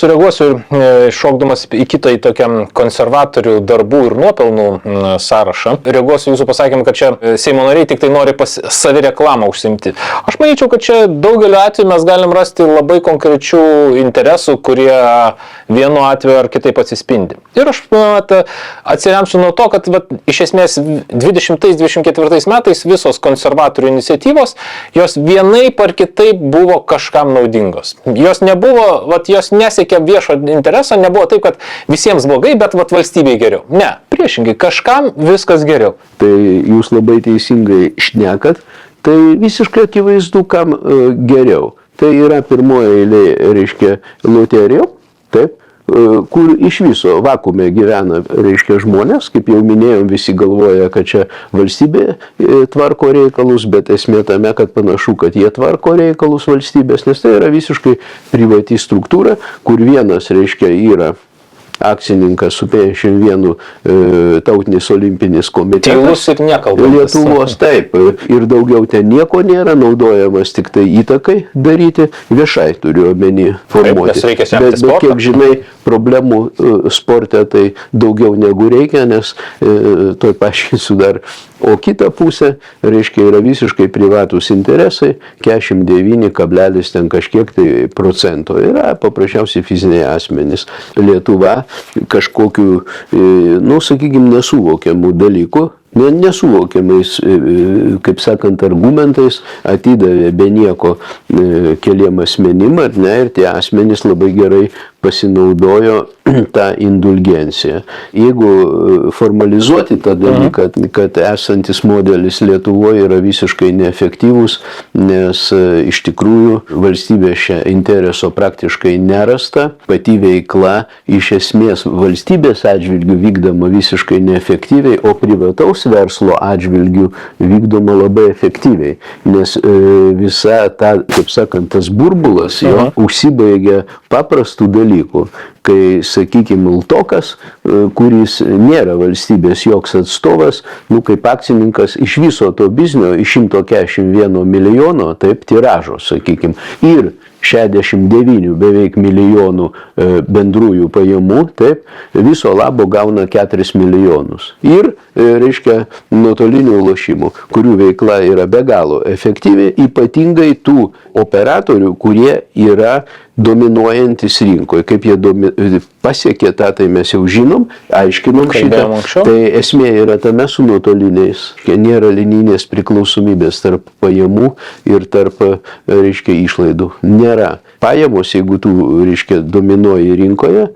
sureaguosiu ir šokdamas į kitą į tokią konservatorių darbų ir nuopelnų sąrašą. Reaguosiu jūsų pasakymą, kad čia Seimo nariai tik tai nori savireklamą užsimti. Aš manyčiau, kad čia daugeliu atveju mes galim rasti labai konkrečių interesų, kurie vienu atveju ar kitaip atsispindi. Ir aš atsiremsiu nuo to, kad iš esmės 20-24 metais visos konservatorių iniciatyvos, jos vienaip ar kitaip buvo kažkam naudingos. Jos nebuvo, jos nesiekė viešo intereso, nebuvo taip, kad visiems blogai, bet valstybei geriau. Ne, priešingai, kažkam viskas geriau. Tai jūs labai teisingai šnekat, tai visiškai akivaizdu, kam geriau. Tai yra pirmoje eilėje, reiškia, loterijų, taip, kur iš viso vakuume gyvena, reiškia, žmonės, kaip jau minėjom, visi galvoja, kad čia valstybė tvarko reikalus, bet esmė tame, kad panašu, kad jie tvarko reikalus valstybės, nes tai yra visiškai privati struktūra, kur vienas, reiškia, yra akcininkas su 51 tautinis olimpinis komitetas. Tylus ir nekalbantis. Lietuvos, taip. Ir daugiau ten nieko nėra, naudojamas tik tai įtakai daryti, viešai turiu omeny formuoti. Bet kiek žinai, problemų sporte tai daugiau negu reikia, nes toj paaiškinsiu dar. O kita pusė, reiškia, yra visiškai privatus interesai, 49, ten kažkiek tai procento yra paprasčiausiai fiziniai asmenys. Lietuva kažkokiu, sakykime, nesuvokiamų dalykų, nesuvokiamais, kaip sakant, argumentais atidavė be nieko keliem asmenim, ir tie asmenys labai gerai pasinaudojo tą indulgenciją. Jeigu formalizuoti tą dalyką, kad esantis modelis Lietuvoje yra visiškai neefektyvus, nes iš tikrųjų valstybės šia intereso praktiškai nerasta, pati veikla iš esmės valstybės atžvilgių vykdoma visiškai neefektyviai, o privataus verslo atžvilgių vykdoma labai efektyviai, nes visa ta, kaip sakant, tas burbulas jo užsibaigia paprastų dalykų, kai, sakykime, Ltokas, kuris nėra valstybės joks atstovas, kaip akcininkas iš viso to biznio, iš 141 milijono, taip, tiražo, sakykime, ir 69 beveik milijonų bendrųjų pajamų, taip, viso labo gauna 4 milijonus. Ir, reiškia, nuotolinių lošimų, kurių veikla yra be galo efektyvi, ypatingai tų operatorių, kurie yra dominuojantis rinkoje. Kaip jie pasiekė tą, tai mes jau žinom, aiškinom šitą. Tai esmė yra tame su nuotoliniais. Nėra linijinės priklausomybės tarp pajamų ir tarp, reiškia, išlaidų. Nėra. Pajamos, jeigu tu, reiškia, dominuoji rinkoje,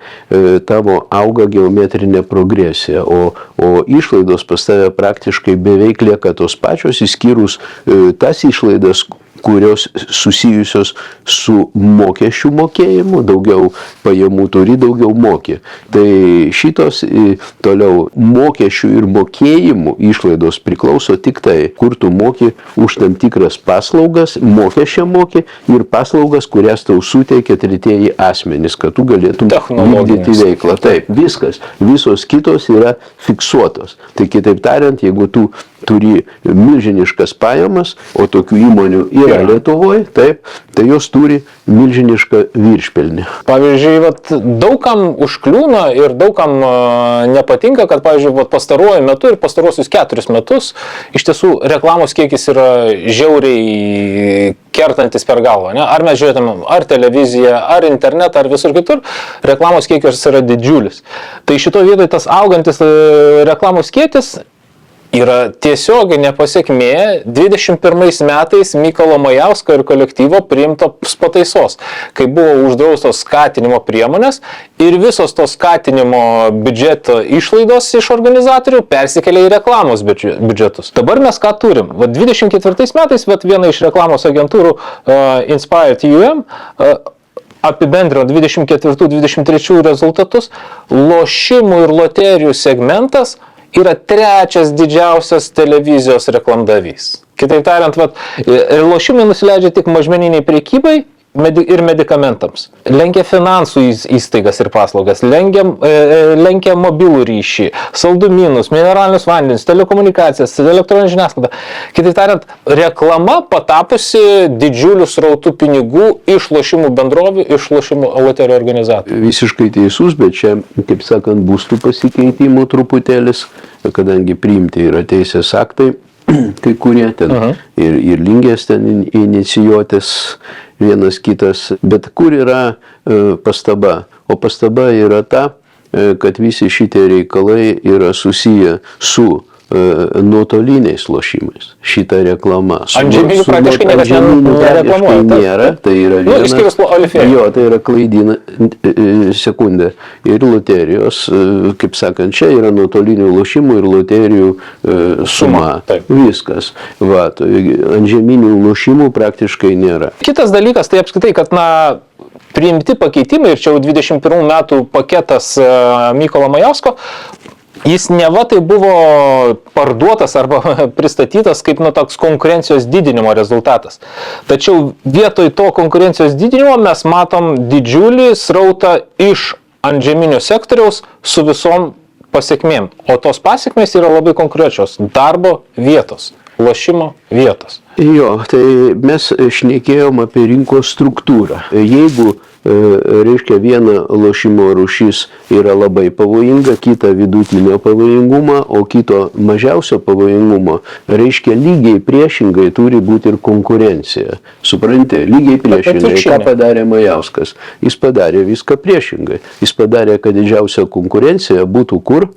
tavo auga geometrinė progresija, o išlaidos pas tave praktiškai beveik lieka tos pačios, išskyrus tas išlaidas, kurios susijusios su mokesčių mokėjimu, daugiau pajamų turi, daugiau moki. Tai šitos toliau mokesčių ir mokėjimų išlaidos priklauso tik tai, kur tu moki už tam tikras paslaugas, mokesčią moki ir paslaugas, kurias tau suteikia tretieji asmenys, kad tu galėtum vykdyti veiklą. Taip, viskas. Visos kitos yra fiksuotos. Tai kitaip tariant, jeigu tu turi milžiniškas pajamas, o tokių įmonių yra Lietuvoje, taip, tai jos turi milžinišką viršpelnį. Pavyzdžiui, daugam užkliūna ir daugam nepatinka, kad, pavyzdžiui, pastaruoju metu ir pastaruosius 4 metus iš tiesų reklamos kiekis yra žiauriai kertantis per galvą. Ne? Ar mes žiūrėtume ar televiziją, ar internetą, ar visur kitur, reklamos kiekis yra didžiulis. Tai šito vietoje tas augantis reklamos kiekis yra tiesioginė pasekmė 21 metais Mykolo Majausko ir kolektyvo priimtos pataisos, kai buvo uždraustos skatinimo priemonės ir visos tos skatinimo biudžeto išlaidos iš organizatorių persikėlė į reklamos biudžetus. Dabar mes ką turim? 24 metais viena iš reklamos agentūrų Inspired UM apibendrino 24-23 rezultatus, lošimų ir loterijų segmentas yra 3 didžiausias televizijos reklamdavys. Kitaip tariant, lošimai nusileidžia tik mažmeniniai prekybai ir medikamentams, lenkia finansų įstaigas ir paslaugas, lenkia mobilų ryšį, saldumynus, mineralinius vandenis, telekomunikacijas, elektroninę žiniasklaidą. Kitaip tariant, reklama patapusi didžiulių srautų pinigų iš lošimų bendrovių, iš lošimų loterijų organizatorių. Visiškai teisus, bet čia, kaip sakant, bus tų pasikeitimų truputėlis, kadangi priimti yra teisės aktai, kai kurie ten ir lingės ten inicijuotis vienas kitas, bet kur yra pastaba? O pastaba yra ta, kad visi šitie reikalai yra susiję su nuotoliniais lošimais. Šita reklama. Antžeminių praktiškai niekas nereklamuoja. Nėra, tai yra viena. Išskyrus Olifėją. Jo, tai yra klaidina sekundė. Ir loterijos, kaip sakant, čia yra nuotolinių lošimų ir loterijų suma. Viskas. Va, antžeminių lošimų praktiškai nėra. Kitas dalykas, tai apskritai, kad priimti pakeitimai, ir čia jau 21 metų paketas Mykolo Majausko, jis neva tai buvo parduotas arba pristatytas kaip toks konkurencijos didinimo rezultatas. Tačiau vietoj to konkurencijos didinimo mes matom didžiulį srautą iš antžeminio sektoriaus su visom pasiekmėm. O tos pasiekmės yra labai konkrečios – darbo vietos, lošimo vietos. Jo, tai mes šnekėjom apie rinkos struktūrą. Jeigu reiškia viena lošimo rūšis yra labai pavojinga, kita vidutinio pavojingumo, o kito mažiausio pavojingumo, reiškia lygiai priešingai turi būti ir konkurencija. Supranti, lygiai priešingai. Ką padarė Majauskas? Jis padarė viską priešingai. Jis padarė, kad didžiausia konkurencija būtų kur?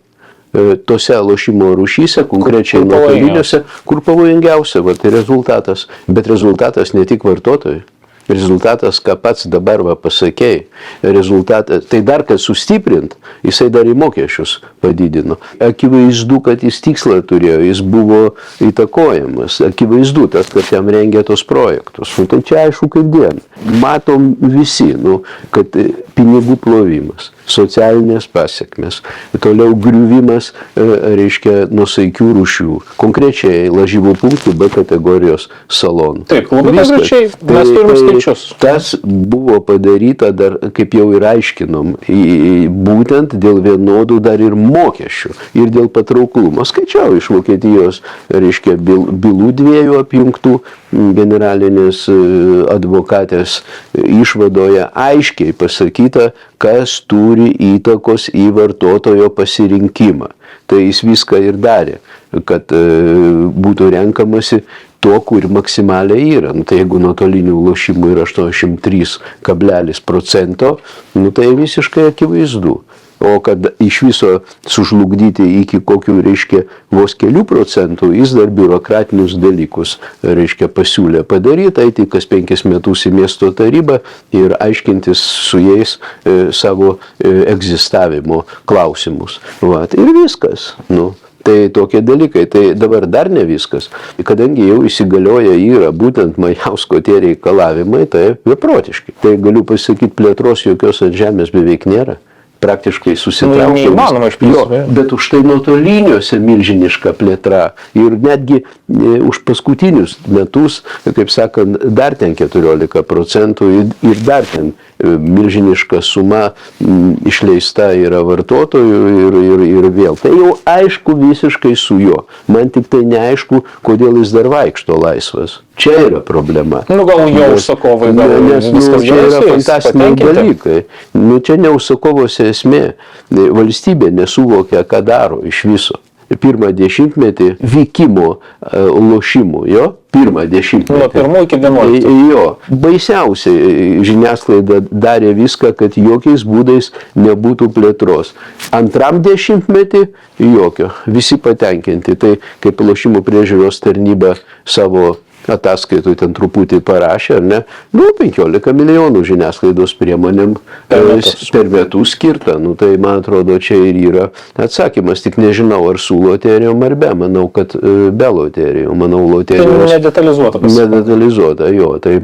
Tose lošimo rūšyse, konkrečiai nuotoliniuose, kur pavojingiausia, tai rezultatas. Bet rezultatas ne tik vartotojai. Rezultatas, ką pats dabar pasakėjai, rezultatas, tai dar kad sustiprint, jisai dar į mokesčius padidino. Akivaizdu, kad jis tikslą turėjo, jis buvo įtakojamas. Akivaizdu, tas, kad jam rengė tos projektus. Tai čia aišku kaip diena. Matom visi, kad pinigų plovimas, socialinės pasiekmes, toliau griuvimas, reiškia, nusaikių rūšių, konkrečiai lažybų punktų B kategorijos salonų. Taip, labai konkrečiai mes turime skaičius. Tas buvo padaryta dar, kaip jau ir aiškinom, būtent dėl vienodų dar ir mokesčių ir dėl patrauklumo. Skaičiau iš Vokietijos, reiškia, bylų dviejų apjungtų generalinės advokatės išvadoje aiškiai pasakyta, kas turi įtakos į vartotojo pasirinkimą. Tai jis viską ir darė, kad būtų renkamasi to, kur maksimaliai yra. Tai jeigu nuotolinių lošimų yra 83,%, tai visiškai akivaizdu. O kad iš viso sužlugdyti iki kokių, reiškia, vos kelių procentų, jis dar biurokratinius dalykus, reiškia, pasiūlė padaryti, eiti kas 5 metus į miesto tarybą ir aiškintis su jais savo egzistavimo klausimus. Ir viskas. Tai tokie dalykai. Tai dabar dar ne viskas. Kadangi jau įsigalioja yra būtent Majausko tie reikalavimai, tai beprotiški. Tai galiu pasakyti, plėtros jokios ant žemės beveik nėra. Praktiškai susitraukė. Neįmanoma iš principo. Bet už tai nuotoliniuose milžiniška plėtra. Ir netgi už paskutinius metus, kaip sakant, dar ten 14% ir dar ten milžiniška suma išleista yra vartotojų ir vėl. Tai jau aišku visiškai su juo. Man tik tai neaišku, kodėl jis dar vaikšto laisvas. Čia yra problema. Gal jo užsakovai, nes čia yra fantastiniai dalykai. Čia ne užsakovose esmė. Valstybė nesuvokia, ką daro iš viso. Pirmą dešimtmetį vykimo lošimų, pirmą dešimtmetį. Nuo 1 iki 11. Baisiausiai žiniasklaida darė viską, kad jokiais būdais nebūtų plėtros. Antram dešimtmetį jokio. Visi patenkinti. Tai kaip lošimų priežiūros tarnyba savo ataskaitų ten truputį parašė, ar ne? 15 milijonų žiniasklaidos priemonėm per metus skirta. Tai, man atrodo, čia ir yra atsakymas. Tik nežinau, ar su loterijom ar be. Manau, kad be loterijų. Manau, loterijos... Tai nedetalizuota. Nedetalizuota, jo. Tai...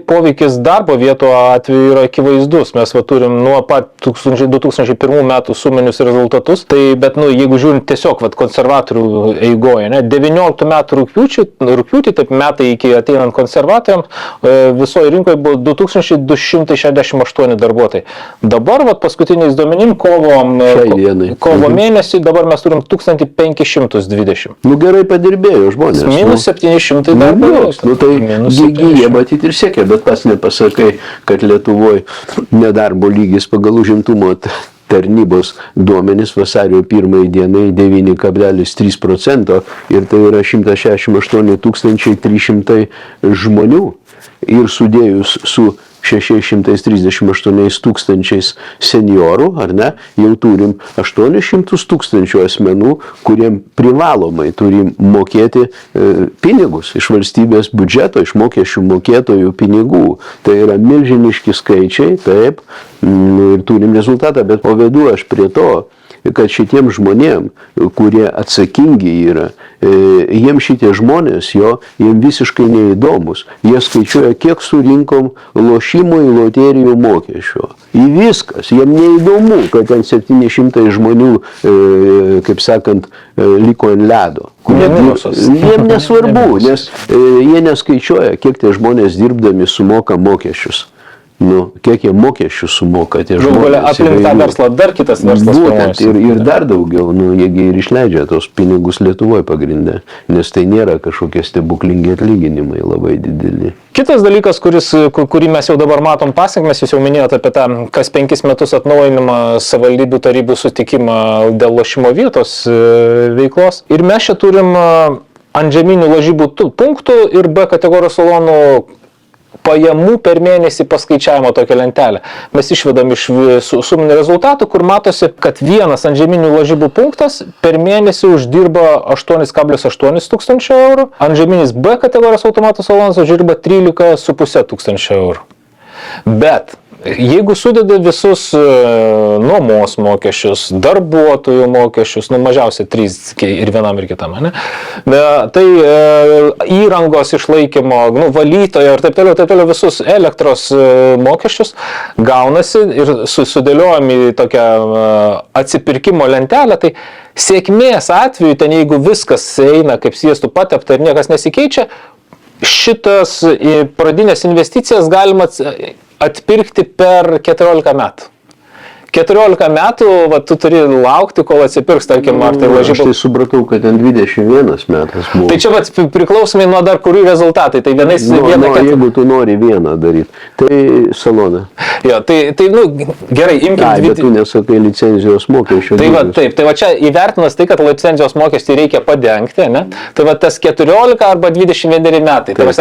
Poveikis darbo vietų atveju yra akivaizdus. Mes turim nuo pat 2001 metų suminius rezultatus. Tai, bet, jeigu žiūrint tiesiog konservatorių eigoje, 19 metų rugpjūtį, taip metai iki ateinant konservatoriams visoje rinkoje buvo 2268 darbuotojai. Dabar, paskutiniais duomenim, kovo mėnesį, dabar mes turim 1520. Nu gerai padirbėjo žmonės. Minus 700 darbo. Tai jie matyti ir siekia, bet pats nepasakai, kad Lietuvoje nedarbo lygis pagal užimtumo tarnybos duomenys vasario 1 dienai 9,3% ir tai yra 168 300 žmonių. Ir sudėjus su 638 tūkstančiais seniorų, ar ne, jau turim 800 tūkstančių asmenų, kuriem privalomai turim mokėti pinigus iš valstybės biudžeto, iš mokesčių mokėtojų pinigų. Tai yra milžiniški skaičiai, taip, ir turim rezultatą, bet povedu aš prie to, kad šitiem žmonėm, kurie atsakingi yra, jiem šitie žmonės, jiem visiškai neįdomus. Jie skaičiuoja, kiek surinkom lošimo į loterijų mokesčio. Į viskas. Jiem neįdomu, kad ten 700 žmonių, kaip sakant, liko ant ledo. Jiem nesvarbu, nes jie neskaičiuoja, kiek tie žmonės dirbdami sumoka mokesčius. Kiek jie mokesčių sumoka tie žmonės. Galų aplink tą verslą dar kitas verslas. Būtent ir dar daugiau, jie ir išleidžia tos pinigus Lietuvoje pagrinde, nes tai nėra kažkokie stebuklingi atlyginimai labai dideli. Kitas dalykas, kurį mes jau dabar matom pasiekmes, jūs jau minėjote apie tą kas 5 metus atnaujinimą savivaldybių tarybų sutikimą dėl lošimo vietos veiklos. Ir mes čia turim antžeminių lažybų punktų ir B kategorijos salonų pajamų per mėnesį paskaičiavimo tokią lentelę. Mes išvedam iš suminių rezultatų, kur matosi, kad vienas antžeminių lažybų punktas per mėnesį uždirba 8,8 tūkstančio eurų, antžeminis B kategorijos automatų salonas uždirba 13,5 tūkstančio eurų. Bet jeigu sudeda visus nuomos mokesčius, darbuotojų mokesčius, mažiausiai 3 ir vienam ir kitam, ne? Tai įrangos išlaikymo, valytojo ir taip toliau visus elektros mokesčius gaunasi ir sudėliojami tokią atsipirkimo lentelę, tai sėkmės atveju, ten jeigu viskas eina kaip sviestų patepta ir niekas nesikeičia, šitas pradinės investicijas galima atpirkti per 14 metų. 14 metų, tu turi laukti, kol atsipirks, tarkim, ar tai lažybų. Aš tai supratau, kad ten 21 metas buvo. Tai čia priklausomai nuo dar kurių rezultatai. Tai vienais jeigu tu nori vieną daryti, tai saloną. Jo, tai gerai, imkime. Bet tu nesakai licenzijos mokesčio. Tai čia įvertinas tai, kad licenzijos mokestį reikia padengti, ne? Tai tas 14 arba 21 metai. Tai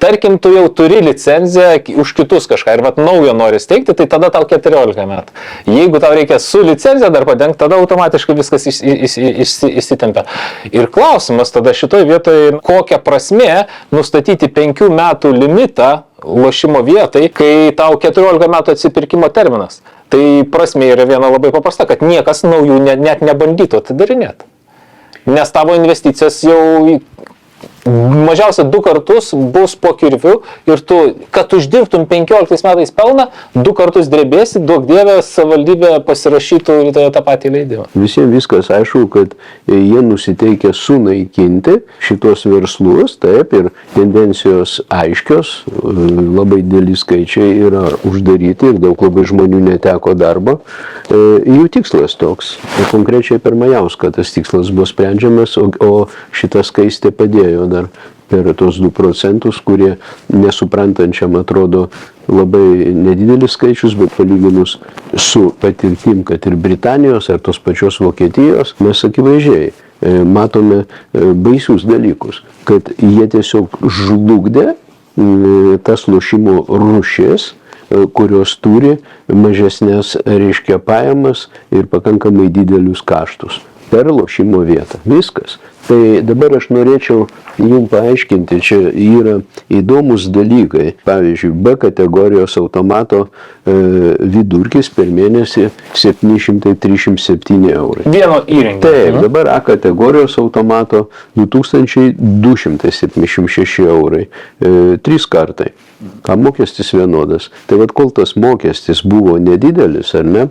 tarkim, tu jau turi licenciją už kitus kažką ir naujo nori steigti, tai tada tau 14 metų. Jeigu tau reikia su licencija dar padengti, tada automatiškai viskas įsitempia. Ir klausimas tada šitoje vietoje, kokia prasmė nustatyti 5 metų limitą lošimo vietai, kai tau 14 metų atsipirkimo terminas. Tai prasmė yra viena labai paprasta, kad niekas naujų net nebandytų atidarinėti. Nes tavo investicijos jau mažiausia 2 kartus bus po kirviu ir tu, kad uždirbtum 15 metais pelną, 2 kartus drebėsi, duok dievę, savivaldybė pasirašytų tą patį leidimą. Visiems viskas aišku, kad jie nusiteikia sunaikinti šitos verslus, taip, ir tendencijos aiškios, labai dideli skaičiai yra uždaryti ir daug labai žmonių neteko darbo. Jų tikslas toks. Konkrečiai per Majauską tas tikslas buvo sprendžiamas, o šitą Skaistė padėjo dar per tos 2%, kurie nesuprantančiam atrodo labai nedidelis skaičius, bet palyginus su patirtim, kad ir Britanijos ar tos pačios Vokietijos, mes akivaizdžiai matome baisius dalykus, kad jie tiesiog žlugdė tas lošimo rūšis, kurios turi mažesnės, reiškia, pajamas ir pakankamai didelius kaštus per lošimo vietą. Viskas. Tai dabar aš norėčiau jums paaiškinti, čia yra įdomus dalykai. Pavyzdžiui, B kategorijos automato vidurkis per mėnesį 737 eurai. Vieno įrenginio. Taip, dabar A kategorijos automato 2276 eurai. 3 kartai. Mokestis vienodas. Tai kol tas mokestis buvo nedidelis, ar ne,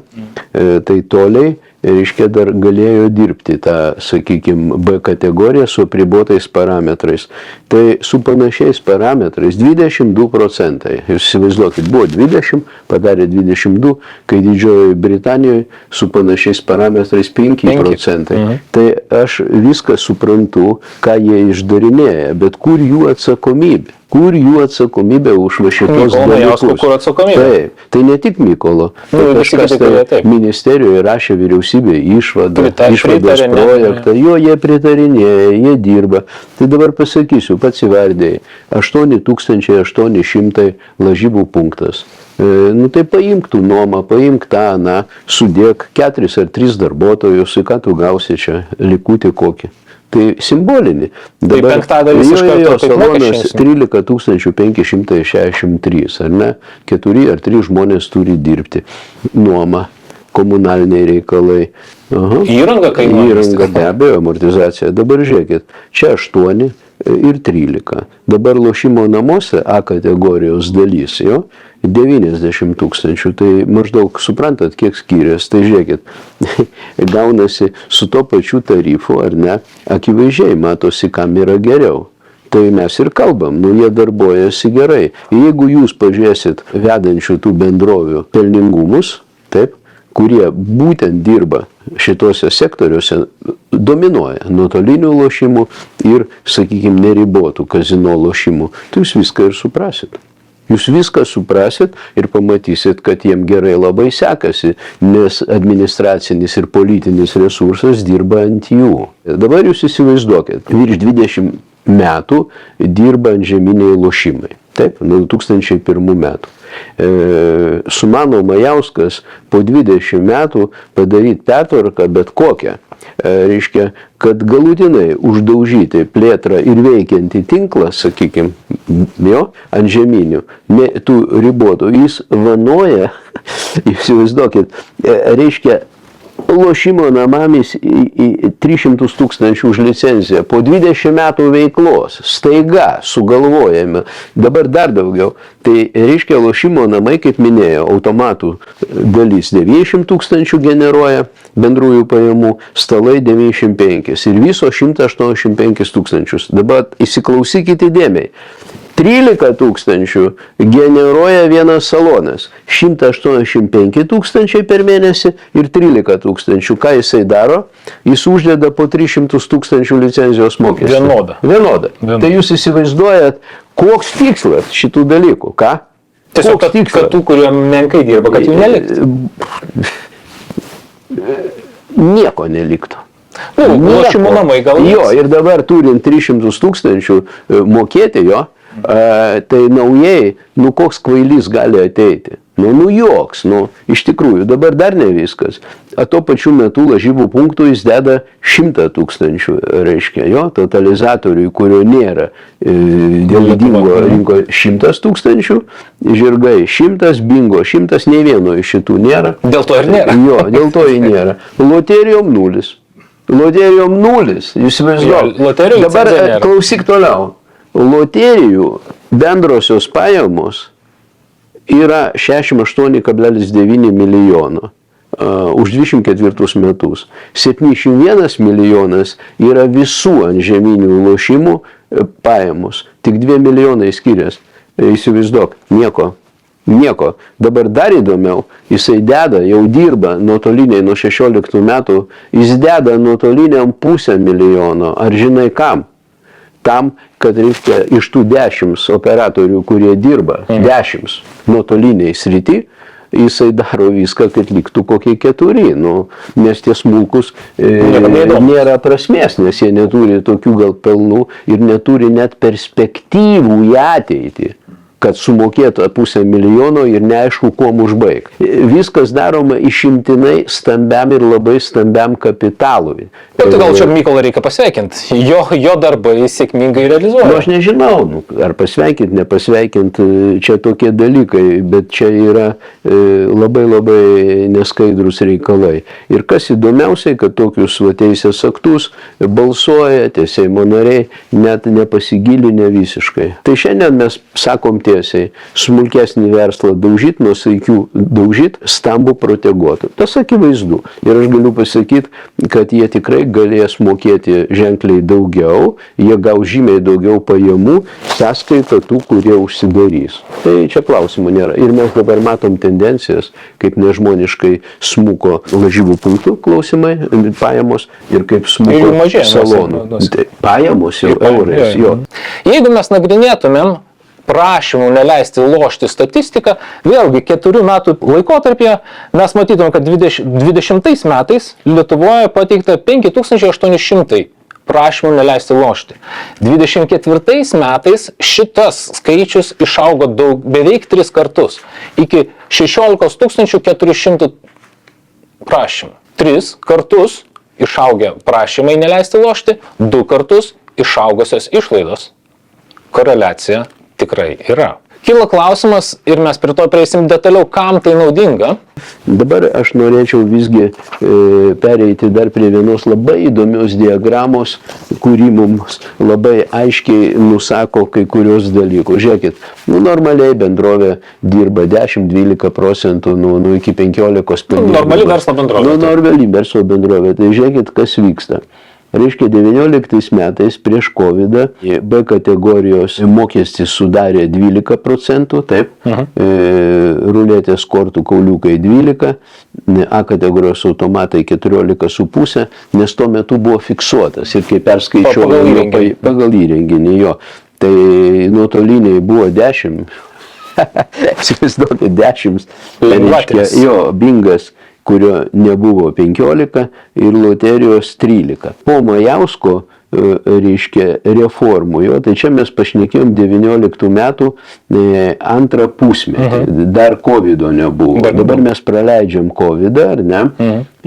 tai toliai reiškia, dar galėjo dirbti tą, sakykime, B kategoriją su apribotais parametrais. Tai su panašiais parametrais 22%. Jūs įsivaizduokit, buvo 20, padarė 22, kai Didžiojoje Britanijoje su panašiais parametrais 5%. Tai aš viską suprantu, ką jie išdarinėja, bet kur jų atsakomybė? Kur jų atsakomybė už va šitos dalykus? Kur atsakomybė? Taip, tai ne tik Mykolo. Kažkas tai ministerijoje rašė vyriausybė išvados projektą. Jo, jie pritarinėja, jie dirba. Tai dabar pasakysiu, pats įvardėjai, 8800 lažybų punktas. Nu tai paimk tu nuomą, paimk tą, sudėk 4 ar 3 darbuotojus, ką tu gausi čia, likutį kokį. Tai simbolinį. Dabar penktadalis iš karto kaip salonas 13 563, ar ne? 4 ar 3 žmonės turi dirbti. Nuoma, komunaliniai reikalai. Aha. Įranga kainuoja. Įranga, be abejo, amortizacija. Dabar žiūrėkit, čia 8 ir 13. Dabar lošimo namuose A kategorijos dalys, jo, 90 000, tai maždaug suprantat, kiek skiriasi, tai žiūrėkit, gaunasi su to pačiu tarifu, ar ne, akivaizdžiai matosi, kam yra geriau. Tai mes ir kalbam, jie darbuojasi gerai. Jeigu jūs pažiūrėsit vedančių tų bendrovių pelningumus, taip, kurie būtent dirba šituose sektoriuose, dominuoja nuotolinių lošimų ir, sakykime, neribotų kazino lošimų, tai jūs viską ir suprasit. Jūs viską suprasit ir pamatysit, kad jiem gerai labai sekasi, nes administracinis ir politinis resursas dirba ant jų. Dabar jūs įsivaizduokit, virš 20 metų dirba antžeminiai lošimai. Taip, nuo 2001 metų. Sumano Majauskas po 20 metų padaryti pertvarką bet kokią. Reiškia, kad galutinai uždaužyti plėtrą ir veikiantį tinklą, sakykime, jo, ant žeminių, tų ribotų, jis vanoja, įsivaizduokit, reiškia, lošimo namamis į 300 000 už licenciją. Po 20 metų veiklos staiga sugalvojame, dabar dar daugiau. Tai reiškia, lošimo namai, kaip minėjau, automatų dalis 90 000 generuoja bendrųjų pajamų, stalai 95 ir viso 185 000. Dabar įsiklausykite dėmiai. 13 000 generuoja vienas salonas, 185 000 per mėnesį ir 13 000. Ką jisai daro? Jis uždeda po 300 000 licenzijos mokestį. Vienoda. Tai jūs įsivaizduojat, koks tikslas šitų dalykų, ką? Tiesiog, kad tų, kurie menkai dirba, kad jų neliktų. Nieko neliktų. Lošimo namai gal. Jo, ir dabar turint 300 000 mokėti jo, tai naujai, koks kvailys gali ateiti. Joks, iš tikrųjų, dabar dar ne viskas. Tuo pačiu metu lažybų punktų jis deda 100 000, reiškia, jo, totalizatoriui, kurio nėra, dėl dingo rinko 100 000, žirgai 100, bingo 100, nei vieno iš šitų nėra. Dėl to ir nėra. Jo, dėl to ir nėra. Loterijom 0. Loterijom 0, jūs įsivaizduojate. Dabar klausyk toliau. Loterijų bendrosios pajamos yra 68,9 milijono už 24 metus. 71 milijonas yra visų antžeminių lošimų pajamos. Tik 2 milijonai skiriasi. Įsivaizduok, nieko. Dabar dar įdomiau, jisai deda, jau dirba nuotoliniai nuo 16 metų, jis deda nuotoliniam 500 000. Ar žinai kam? Tam, kad reikia iš tų 10 operatorių, kurie dirba, 10 nuotoliniai srity, jisai daro viską, kad liktų kokie 4, nes tie smulkus nėra prasmės, nes jie neturi tokių gal pelnų ir neturi net perspektyvų į ateitį, kad sumokėtų 500 000 ir neaišku, kuom užbaigti. Viskas daroma išimtinai stambiam ir labai stambiam kapitalui. Bet gal čia Mykolą reikia pasveikinti. Jo darbai sėkmingai realizuoja. Aš nežinau, ar pasveikinti, nepasveikinti, čia tokie dalykai, bet čia yra labai neskaidrus reikalai. Ir kas įdomiausiai, kad tokius teisės aktus balsuoja tie Seimo nariai, net nepasigilinę visiškai. Tai šiandien mes sakom tiesiai, smulkesnį verslą daužyti, nuosaikių daužyti, stambų proteguotų. Tas akivaizdu. Ir aš galiu pasakyti, kad jie tikrai galės mokėti ženkliai daugiau, jie gaus žymiai daugiau pajamų, sąskaita tų, kurie užsidarys. Tai čia klausimų nėra. Ir mes dabar matom tendencijas, kaip nežmoniškai smuko lažybų punktų klausimai, pajamos ir kaip smuko salonų. Pajamos jau eurais. Jeigu mes nagrinėtumėm prašymų neleisti lošti statistiką, vėlgi 4 metų laikotarpyje mes matytume, kad 20 metais Lietuvoje pateikta 5800 prašymų neleisti lošti. 24 metais šitas skaičius išaugo beveik 3 kartus, iki 16 400 prašymų. 3 kartus išaugę prašymai neleisti lošti, 2 kartus išaugusios išlaidos. Koreliacija tikrai yra. Kyla klausimas ir mes prie to prieisim detaliau, kam tai naudinga. Dabar aš norėčiau visgi pereiti dar prie vienos labai įdomios diagramos, kuri mums labai aiškiai nusako kai kurios dalykus. Žiūrėkit, normaliai bendrovė dirba 10-12%, iki 15%. Normali verslo bendrovė. Normali verslo bendrovė. Tai žiūrėkit, kas vyksta. Reiškia, 19 metais prieš COVID B kategorijos mokestis sudarė 12%, taip, ruletės kortų kauliukai 12%, A kategorijos automatai 14,5%, nes tuo metu buvo fiksuotas ir kai perskaičiuoja pagal įrenginį jo, tai nuotoliniai buvo 10%, įsivaizduokit 10%, reiškia, jo, bingas, kurio nebuvo 15 ir loterijos 13. Po Majausko, reiškia, reformų, jo, tai čia mes pašnekėjom 19 metų antrą pusmetį, dar COVID-o nebuvo. Dabar mes praleidžiam COVID-ą, ar ne,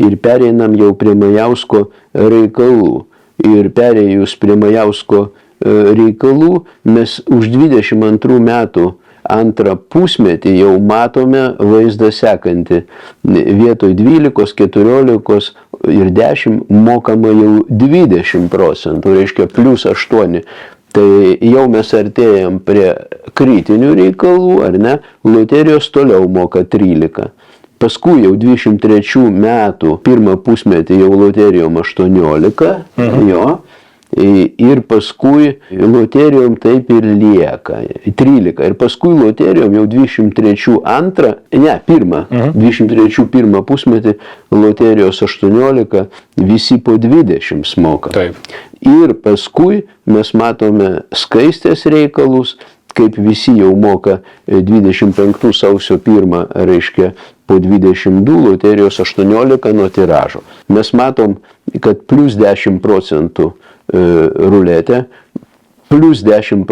ir pereinam jau prie Majausko reikalų. Ir perėjus prie Majausko reikalų, mes už 22 metų antrą pusmetį jau matome vaizdą sekantį. Vietoj 12, 14 ir 10 mokama jau 20%, reiškia plus 8. Tai jau mes artėjam prie kritinių reikalų, ar ne? Loterijos toliau moka 13. Paskui jau 23 metų pirmą pusmetį jau loterijom 18, jo. Ir paskui loterijom taip ir lieka 13. Ir paskui loterijom jau 23 pirmą pusmetį loterijos 18, visi po 20 moka. Taip. Ir paskui mes matome skaistės reikalus, kaip visi jau moka 25 sausio 1, reiškia po 22, loterijos 18 nuo tiražo. Mes matom, kad plus 10% ruletė, plus 10%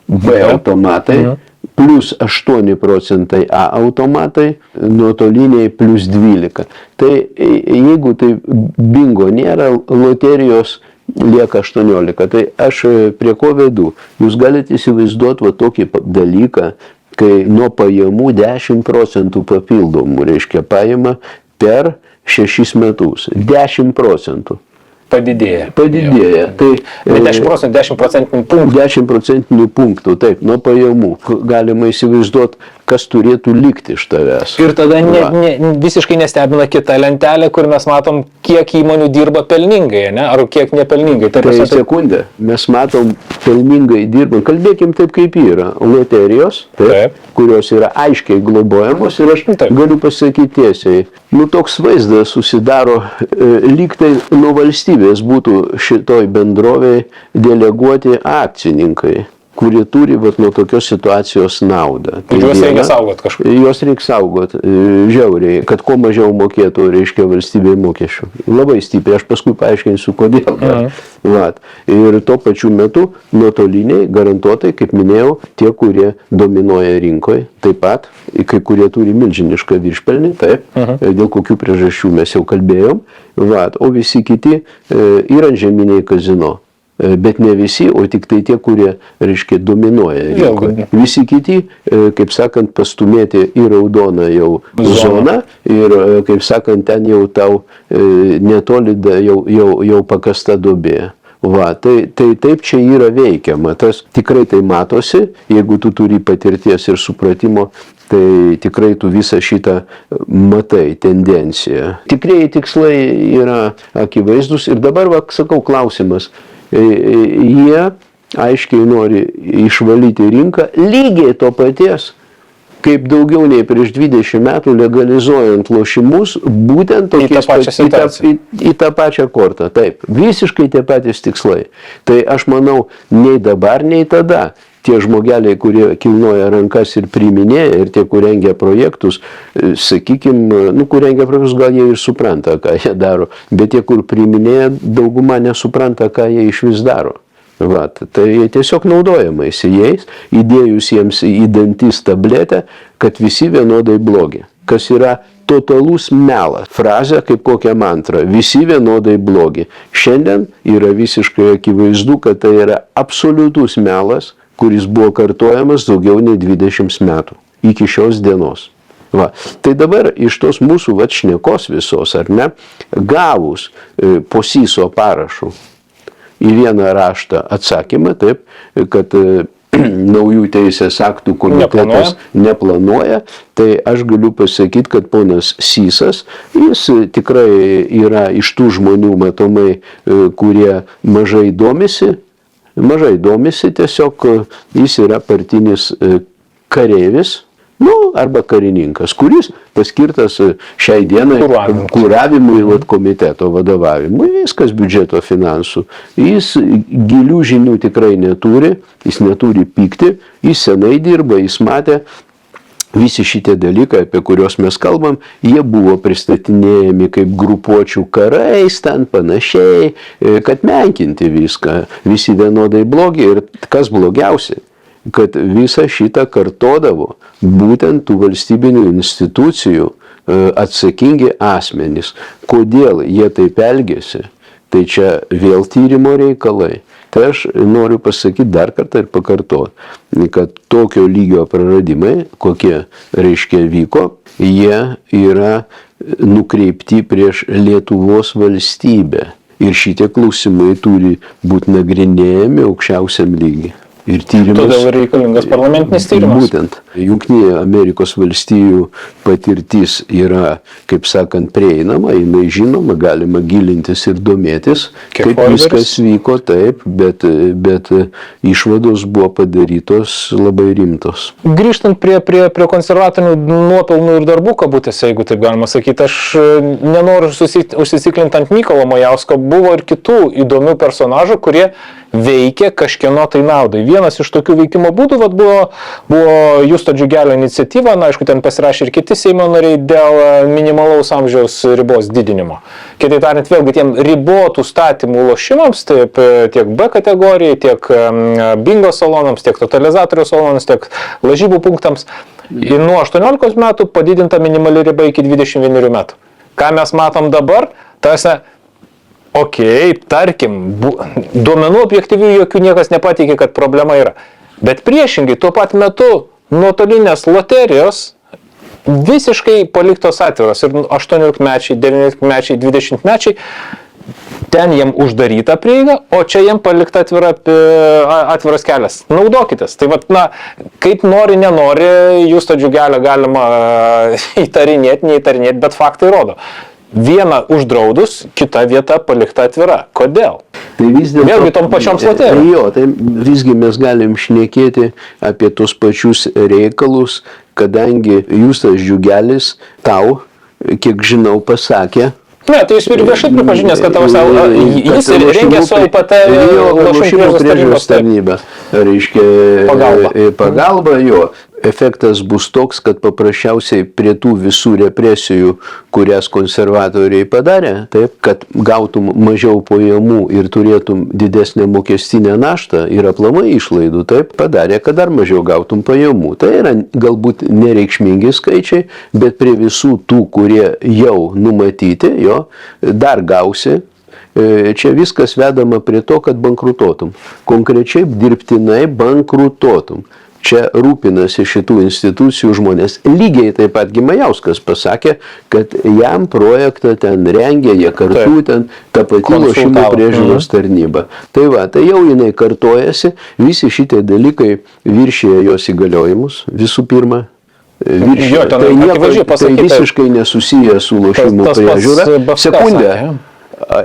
B automatai, plus 8% A automatai, nuotoliniai plus 12. Tai jeigu tai bingo nėra, loterijos lieka 18. Tai aš prie ko vedu? Jūs galite įsivaizduoti va tokį dalyką, kai nuo pajamų 10% papildomų, reiškia, paima per 6 metus. 10%. Padidėja. Tai, 10 procentinių punktų. 10 procentinių punktų, taip, nuo pajamų. Galima įsivaizduoti, kas turėtų likti iš tavęs. Ir tada visiškai nestebina kita lentelė, kur mes matom, kiek įmonių dirba pelningai, ne? Ar kiek nepelningai. Tai sekundę, mes matom pelningai dirbant. Kalbėkim taip, kaip yra. Loterijos, taip, kurios yra aiškiai globojamos ir aš galiu pasakyti tiesiai. Toks vaizdas susidaro, lyg tai nuo valstybės būtų šitoj bendrovėj deleguoti akcininkai, kurie turi nuo tokios situacijos naudą. Tai juos reikia saugot kažkur. Juos reikia saugot žiauriai, kad kuo mažiau mokėtų, reiškia, valstybei mokesčių. Labai stipriai, aš paskui paaiškinsiu, kodėl. Ir tuo pačiu metu nuotoliniai garantuotai, kaip minėjau, tie, kurie dominuoja rinkoje, taip pat, kai kurie turi milžinišką viršpelnį, taip, dėl kokių priežasčių mes jau kalbėjom, o visi kiti yra žeminiai kazino. Bet ne visi, o tik tai tie, kurie, reiškia, dominuoja rinkoje. Visi kiti, kaip sakant, pastumėti į raudoną jau zoną ir, kaip sakant, ten jau tau netoli jau pakasta duobė. Va, tai taip čia yra veikiama, tas tikrai tai matosi, jeigu tu turi patirties ir supratimo, tai tikrai tu visą šitą matai tendenciją. Tikrieji tikslai yra akivaizdus ir dabar, va, sakau, klausimas, jie aiškiai nori išvalyti rinką lygiai to paties, kaip daugiau nei prieš 20 metų legalizuojant lošimus, būtent į tą pačią kortą. Taip, visiškai tie patys tikslai. Tai aš manau, nei dabar, nei tada tie žmogeliai, kurie kilnoja rankas ir priiminėja, ir tie, kur rengia projektus, sakykime, kur rengia projektus, gal jie ir supranta, ką jie daro, bet tie, kur priiminėja, dauguma nesupranta, ką jie iš vis daro. Vat, tai tiesiog naudojamasi jais, įdėjus jiems į dantis tabletę, kad visi vienodai blogi. Kas yra totalus melas. Frazė kaip kokia mantra. Visi vienodai blogi. Šiandien yra visiškai akivaizdu, kad tai yra absoliutus melas, kuris buvo kartojamas daugiau nei 20 metų. Iki šios dienos. Va. Tai dabar iš tos mūsų šnekos visos, ar ne, gavus po SISO parašų į vieną raštą atsakymą, taip, kad naujų teisės aktų komitetas neplanuoja, tai aš galiu pasakyti, kad ponas Sysas, jis tikrai yra iš tų žmonių matomai, kurie mažai domisi tiesiog, jis yra partinis kareivis, arba karininkas, kuris paskirtas šiai dienai kuravimui komiteto vadovavimui, viskas biudžeto finansų. Jis gilių žinių tikrai neturi, jis neturi pykti, jis senai dirba, jis matė, visi šitie dalykai, apie kuriuos mes kalbam, jie buvo pristatinėjami kaip grupuočių karais, ten panašiai, kad menkinti viską, visi vienodai blogi ir kas blogiausia, kad visą šitą kartodavo būtent tų valstybinių institucijų atsakingi asmenys. Kodėl jie taip elgėsi, tai čia vėl tyrimo reikalai. Tai aš noriu pasakyti dar kartą ir pakartoti, kad tokio lygio praradimai, kokie reiškia vyko, jie yra nukreipti prieš Lietuvos valstybę. Ir šitie klausimai turi būti nagrinėjami aukščiausiam lygiai. Ir tyrimas, todėl reikalingas parlamentinis tyrimas. Būtent. Jungtinių Amerikos valstijų patirtis yra, kaip sakant, prieinama, jinai žinoma, galima gilintis ir domėtis, kaip viskas vyko, taip, bet išvados buvo padarytos labai rimtos. Grįžtant prie konservatorių nuopelnų ir darbų kabutėse, jeigu taip galima sakyti, aš nenoriu užsisiklinti ant Mykolo Majausko, buvo ir kitų įdomių personažų, kurie veikė kažkieno tai naudai. Vienas iš tokių veikimo būdų buvo Justo Džiugelio iniciatyva, aišku, ten pasirašė ir kiti Seimo nariai dėl minimalaus amžiaus ribos didinimo. Kitaip tariant, vėlgi tiem ribotų statymų lošimams, taip, tiek B kategorijai, tiek bingo salonams, tiek totalizatorių salonams, tiek lažybų punktams, nuo 18 metų padidinta minimali riba iki 21 metų. Ką mes matom dabar, tarkim, duomenų objektyvių jokių niekas nepateikė, kad problema yra. Bet priešingai, tuo pat metu nuotolinės loterijos visiškai paliktos atviros. Ir 18-mečiai, 19-mečiai, 20-mečiai, ten jiem uždaryta prieiga, o čia jiem palikta atviras kelias. Naudokitės. Tai kaip nori, nenori, Justo Džiugelio galima įtarinėti, neįtarinėti, bet faktai rodo. Viena uždraudus, kita vieta palikta atvira. Kodėl? Tai vėlgi tom pačioms loterijom. Jo, tai visgi mes galim šnekėti apie tos pačius reikalus, kadangi Justas Džiugelis tau, kiek žinau, pasakė. Ne, tai jis ir viešai pripažinęs, kad jis rengia su LPT lošimų priežiūros tarnybą. Reiškia pagalba, jo. Efektas bus toks, kad paprasčiausiai prie tų visų represijų, kurias konservatoriai padarė, taip, kad gautum mažiau pajamų ir turėtum didesnę mokestinę naštą ir aplamai išlaidų, taip, padarė, kad dar mažiau gautum pajamų. Tai yra galbūt nereikšmingi skaičiai, bet prie visų tų, kurie jau numatyti, jo, dar gausi. Čia viskas vedama prie to, kad bankrutuotum. Konkrečiai dirbtinai bankrutuotum. Čia rūpinasi šitų institucijų žmonės. Lygiai taip pat Gimajauskas pasakė, kad jam projektą ten rengė, jie kartu ten ta pati lošimų priežiūros tarnyba. Tai va, tai jau jinai kartojasi, visi šitie dalykai viršyje jos įgaliojimus, visų pirma. Jo, tai visiškai nesusiję su lošimų priežiūra. Sekundę.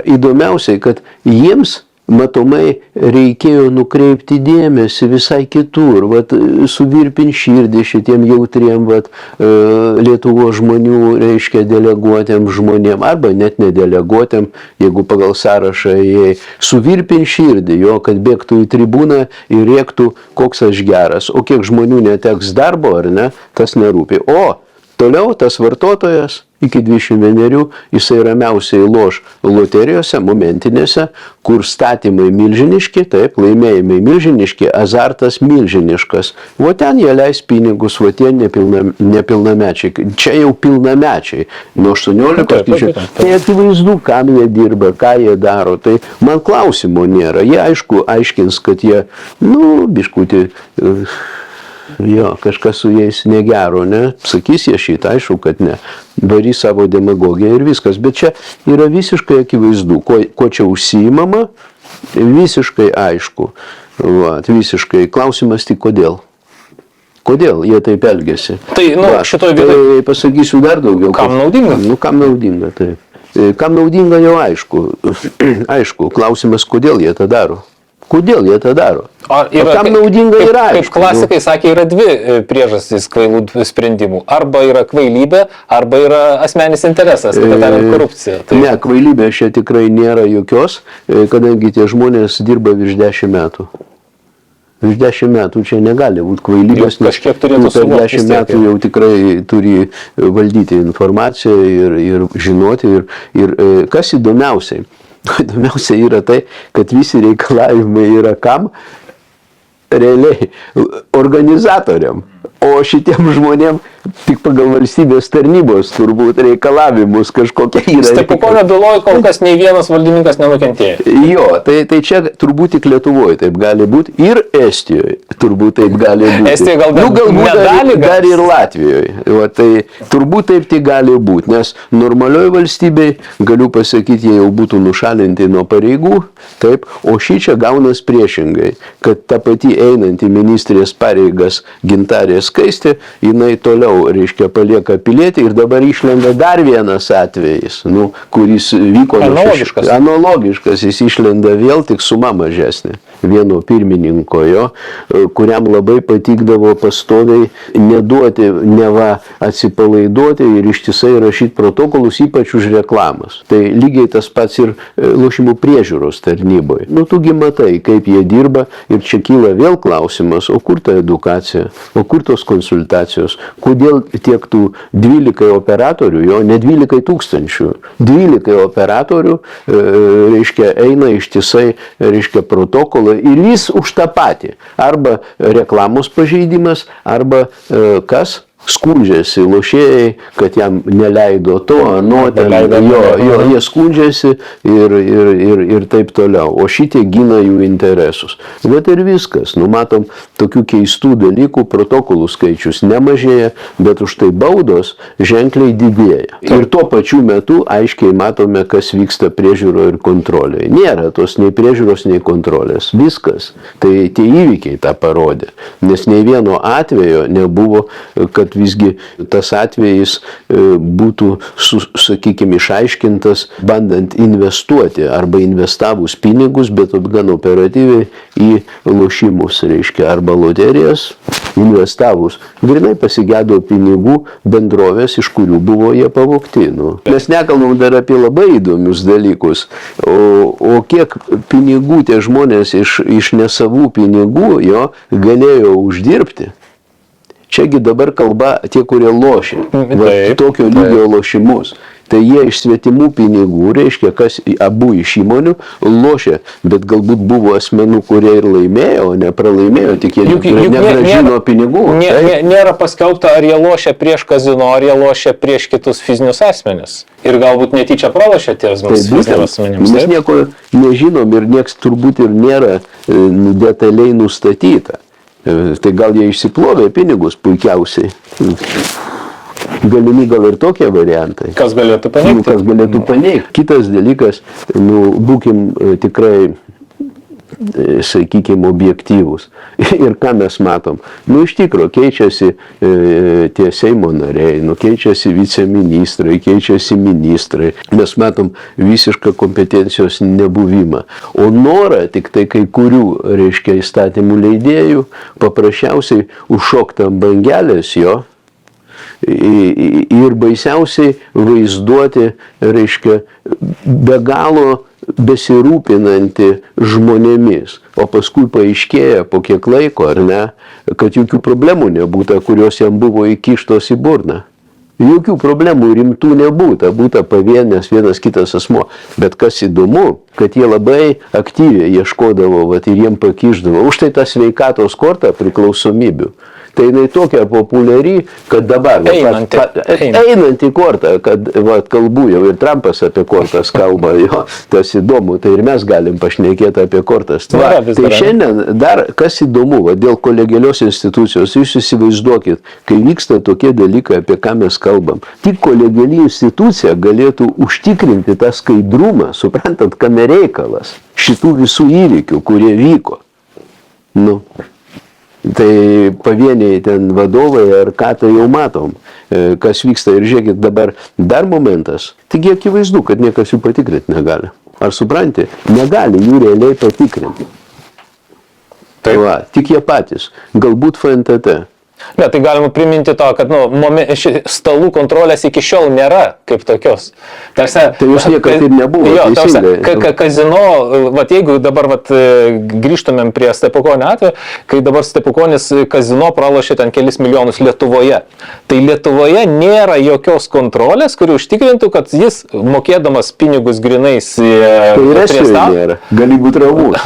Įdomiausiai, kad jiems matomai reikėjo nukreipti dėmesį visai kitur, vat, suvirpin širdį šitiem jautriem vat, Lietuvos žmonių, reiškia, deleguotėm žmonėm, arba net nedeleguotėm, jeigu pagal sąrašą jie suvirpin širdį, jo, kad bėgtų į tribūną ir rėktų, koks aš geras, o kiek žmonių neteks darbo, ar ne, tas nerūpi. O toliau tas vartotojas iki 21 jisai ramiausiai loš loterijose, momentinėse, kur statymai milžiniški, taip, laimėjimai milžiniški, azartas milžiniškas. O ten jie leis pinigus, o tie nepilnamečiai. Čia jau pilnamečiai. Nuo 18 tai akivaizdu, kam jie dirba, ką jie daro. Tai man klausimo nėra. Jie aišku aiškins, kad jie, biškutį... Jo, kažkas su jais negero, ne? Sakys jie šitą, aišku, kad ne. Darys savo demagogiją ir viskas. Bet čia yra visiškai akivaizdu, ko čia užsiimama, visiškai aišku. Va, visiškai. Klausimas tik kodėl. Kodėl jie taip elgiasi? Tai, šitoj vietoj... Tai pasakysiu dar daugiau. Kam naudinga? Kam naudinga, taip. Kam naudinga jau aišku. Aišku, klausimas, kodėl jie tą daro. Kodėl jie tą daro? Kam naudinga yra aišku. Kaip klasikai sakė, yra dvi priežastys kvailų sprendimų. Arba yra kvailybė, arba yra asmenis interesas, kitaip tariant, korupcija. Tai... Ne, kvailybė čia tikrai nėra jokios, kadangi tie žmonės dirba virš 10 metų. Virš 10 metų čia negali būti kvailybės, nes per 10 metų jau tikrai turi valdyti informaciją ir žinoti. Ir kas įdomiausiai? Įdomiausia yra tai, kad visi reikalavimai yra kam? Realiai organizatoriam. O šitiem žmonėm tik pagal valstybės tarnybos turbūt reikalavimus kažkokie yra. Stepukonio byloje kol kas nei vienas valdininkas nenukentėjo. Jo, tai čia turbūt tik Lietuvoje taip gali būti ir Estijoje turbūt taip gali būti. Estija galbūt dar ir Latvijoje. Va, tai turbūt taip tik gali būti, nes normalioje valstybėje, galiu pasakyti, jie jau būtų nušalinti nuo pareigų, taip, o šį čia gaunas priešingai, kad ta pati einanti ministrės pareigas Gintarė Skaistė, jinai toliau, reiškia, palieka pilietį ir dabar išlenda dar vienas atvejis, kuris vyko analogiškas, jis išlenda vėl, tik suma mažesnė. Vieno pirmininko jo, kuriam labai patikdavo pastoviai neduoti, neva atsipalaiduoti ir ištisai rašyti protokolus, ypač už reklamas. Tai lygiai tas pats ir lošimų priežiūros tarnyboje. Tugi matai, kaip jie dirba ir čia kyla vėl klausimas, o kur ta edukacija, o kur tos konsultacijos, kodėl tiek tų 12 operatorių, jo, ne 12 tūkstančių, 12 operatorių, reiškia, eina ištisai, reiškia, protokolą ir vis už tą patį. Arba reklamos pažeidimas, arba kas? Skundžiasi lošėjai, kad jam neleido to, jie skundžiasi ir taip toliau. O šitie gina jų interesus. Bet ir viskas. Matom, tokių keistų dalykų, protokolų skaičius nemažėja, bet už tai baudos ženkliai didėja. Ir tuo pačiu metu aiškiai matome, kas vyksta priežiūroje ir kontrolėje. Nėra tos nei priežiūros, nei kontrolės. Viskas. Tai tie įvykiai tą parodė. Nes nei vieno atvejo nebuvo, kad visgi tas atvejis būtų, sakykime, išaiškintas, bandant investuoti arba investavus pinigus, bet gan operatyviai į lošimus, reiškia, arba loterijas, investavus. Grinai pasigėdo pinigų bendrovės, iš kurių buvo jie pavogti. Mes nekalbam dar apie labai įdomius dalykus, o kiek pinigų tie žmonės iš nesavų pinigų jo galėjo uždirbti. Čiagi dabar kalba tie, kurie lošia, tokio lygio lošimus. Tai jie iš svetimų pinigų, reiškia, kas abu iš įmonių lošia, bet galbūt buvo asmenų, kurie ir laimėjo, o nepralaimėjo, tik jie negrąžino pinigų. Nėra paskelbta, ar jie lošia prieš kazino, ar jie lošia prieš kitus fizinius asmenis. Ir galbūt netyčia pralošia tiems fiziniams asmenims. Mes nieko nežinom ir nieks turbūt ir nėra detaliai nustatyta. Tai gal jie išsiplovė pinigus puikiausiai. Galimi gal ir tokie variantai. Kas galėtų paneigti? Kas galėtų paneigti. Kitas dalykas, būkim tikrai, sakykime, objektyvūs. Ir ką mes matom? Iš tikrųjų, keičiasi tie Seimo nariai, keičiasi viceministrai, keičiasi ministrai. Mes matom visišką kompetencijos nebuvimą. O norą tik tai kai kurių, reiškia, įstatymų leidėjų paprasčiausiai užšokti ant bangelės jo ir baisiausiai vaizduoti, reiškia, be galo besirūpinanti žmonėmis, o paskui paaiškėja po kiek laiko, ar ne, kad jokių problemų nebūta, kurios jam buvo įkištos į burną. Jokių problemų rimtų nebūta, būta pavienės vienas kitas asmuo. Bet kas įdomu, kad jie labai aktyviai ieškodavo, ir jiem pakišdavo. Už tai ta sveikatos korta priklausomybių. Tai jinai tokia populiari, kad dabar einanti kortą, kad kalbu jau ir Trumpas apie kortas kalba, jo, tas įdomu, tai ir mes galim pašnekėti apie kortas. Tai šiandien dar kas įdomu, dėl kolegialios institucijos, jūs įsivaizduokit, kai vyksta tokie dalykai, apie ką mes kalbam, tik kolegiali institucija galėtų užtikrinti tą skaidrumą, suprantant, kame reikalas šitų visų įvykių, kurie vyko. Tai pavieniai ten vadovai ar ką, tai jau matom, kas vyksta. Ir žiūrėkit, dabar dar momentas. Taigi akivaizdu, kad niekas jų patikrinti negali. Ar supranti? Negali jų realiai patikrinti. Tik jie patys. Galbūt FNTT. Ne, tai galima priminti to, kad stalų kontrolės iki šiol nėra kaip tokios. Tai jūs niekad ir nebuvo. Kazino, jeigu dabar grįžtumėm prie Stepukonio atveju, kai dabar Stepukonis kazino pralošė ten kelis milijonus Lietuvoje. Tai Lietuvoje nėra jokios kontrolės, kuri užtikrintų, kad jis mokėdamas pinigus grinais prie stalo. Nėra. Gali būti ramus.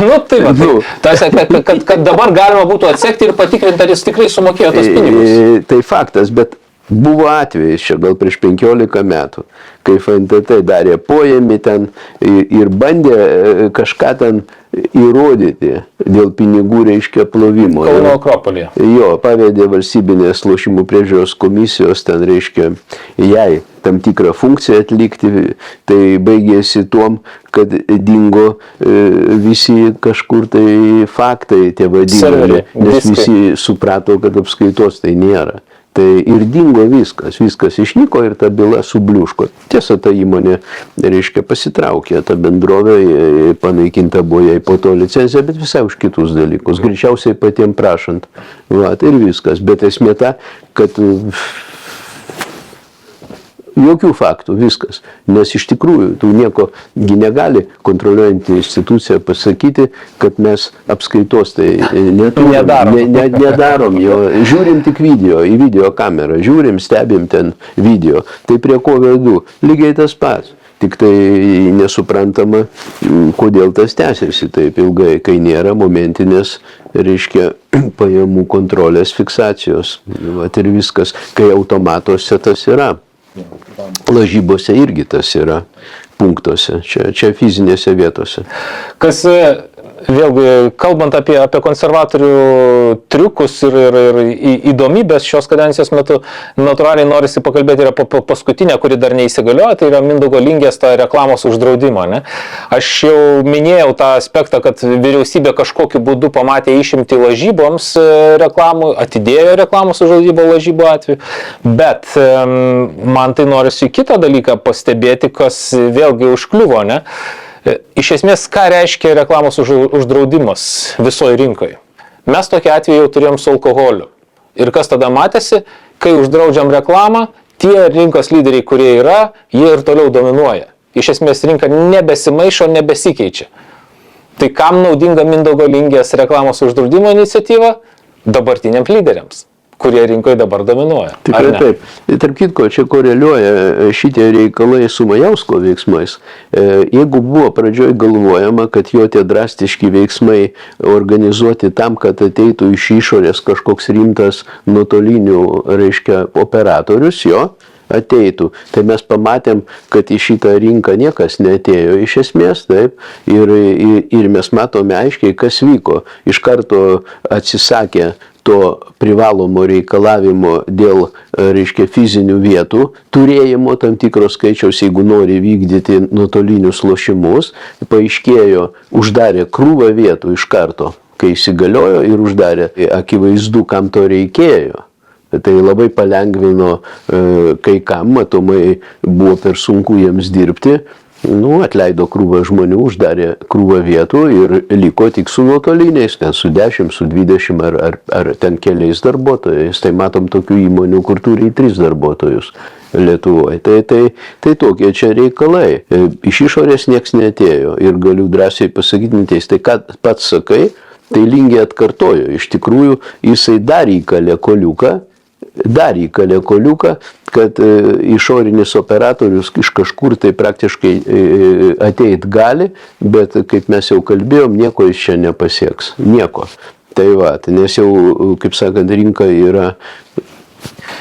Kad dabar galima būtų atsekti ir patikrinti, ar jis tikrai sumokėjo tos pinigus. Tai faktas, bet buvo atvejis čia gal prieš 15 metų, kai FNTT darė poėmį ten ir bandė kažką ten įrodyti dėl pinigų, reiškia, plovimo. Kauno Akropolyje. Jo, pavedė valstybinės lošimų priežiūros komisijos, ten, reiškia, jai tam tikrą funkciją atlikti, tai baigėsi tuom, kad dingo visi kažkur tai faktai, tie vadinami, nes visi suprato, kad apskaitos tai nėra. Tai ir dingo viskas išnyko ir ta byla subliuško. Tiesa, ta įmonė, reiškia, pasitraukė, ta bendrovė panaikinta buvo jai po to licencija, bet visai už kitus dalykus. Greičiausiai patiem prašant. Ir viskas. Bet esmė ta, kad jokių faktų, viskas. Nes iš tikrųjų, tu nieko negali kontroliuojantį instituciją pasakyti, kad mes apskaitos tai nedarom. Žiūrim tik video, į video kamerą, žiūrim, stebim ten video. Tai prie ko vedu? Lygiai tas pats. Tik tai nesuprantama, kodėl tas tęsiasi taip ilgai, kai nėra momentinės, reiškia, pajamų kontrolės fiksacijos. Ir viskas, kai automatuose tas yra. Lažybose irgi tas yra punktuose, čia fizinėse vietose. Kas, vėlgi, kalbant apie konservatorių triukus ir įdomybės šios kadencijos metu, natūraliai norisi pakalbėti ir apie paskutinę, kuri dar neįsigalioja, tai yra Mindaugo Lingės ta reklamos uždraudimo. Ne? Aš jau minėjau tą aspektą, kad vyriausybė kažkokiu būdu pamatė išimti lažyboms reklamų, atidėjo reklamos uždraudimo lažybų atveju, bet man tai norisi kitą dalyką pastebėti, kas vėlgi užkliuvo, ne? Iš esmės, ką reiškia reklamos uždraudimas visoje rinkoje? Mes tokį atvejį jau turėjom su alkoholiu. Ir kas tada matėsi, kai uždraudžiam reklamą, tie rinkos lyderiai, kurie yra, jie ir toliau dominuoja. Iš esmės, rinka nebesimaišo, nebesikeičia. Tai kam naudinga Mindaugo Lingės reklamos uždraudimo iniciatyva? Dabartiniams lyderiams, kurie rinkoje dabar dominuoja. Tikrai taip. Tarp kitko, čia koreliuoja šitie reikalai su Majausko veiksmais. Jeigu buvo pradžioj galvojama, kad jo tie drastiški veiksmai organizuoti tam, kad ateitų iš išorės kažkoks rimtas nuotolinių, reiškia, operatorius, jo, ateitų. Tai mes pamatėm, kad į šitą rinką niekas neatėjo iš esmės, taip, ir mes matome aiškiai, kas vyko. Iš karto atsisakė to privalomo reikalavimo dėl, reiškia, fizinių vietų, turėjimo tam tikros skaičiaus, jeigu nori vykdyti nuotolinius lošimus, paaiškėjo, uždarė krūvą vietų iš karto, kai įsigaliojo ir uždarė. Akivaizdu, kam to reikėjo. Tai labai palengvino kai kam, matomai buvo per sunku jiems dirbti. Atleido krūvą žmonių, uždarė krūvą vietų ir liko tik su nuotoliniais, ten su 10, su 20 ar ten keliais darbuotojais. Tai matom tokių įmonių, kur turi 3 darbuotojus Lietuvoje. Tai tokie čia reikalai. Iš išorės nieks neatėjo ir galiu drąsiai pasakyti, neteis. Tai ką pats sakai, tai Lingė atkartojo. Iš tikrųjų, jisai dar įkalė koliuką, kad išorinis operatorius iš kažkur tai praktiškai ateit gali, bet kaip mes jau kalbėjom, nieko jis čia nepasieks. Nieko. Tai va, nes jau, kaip sakant, rinka yra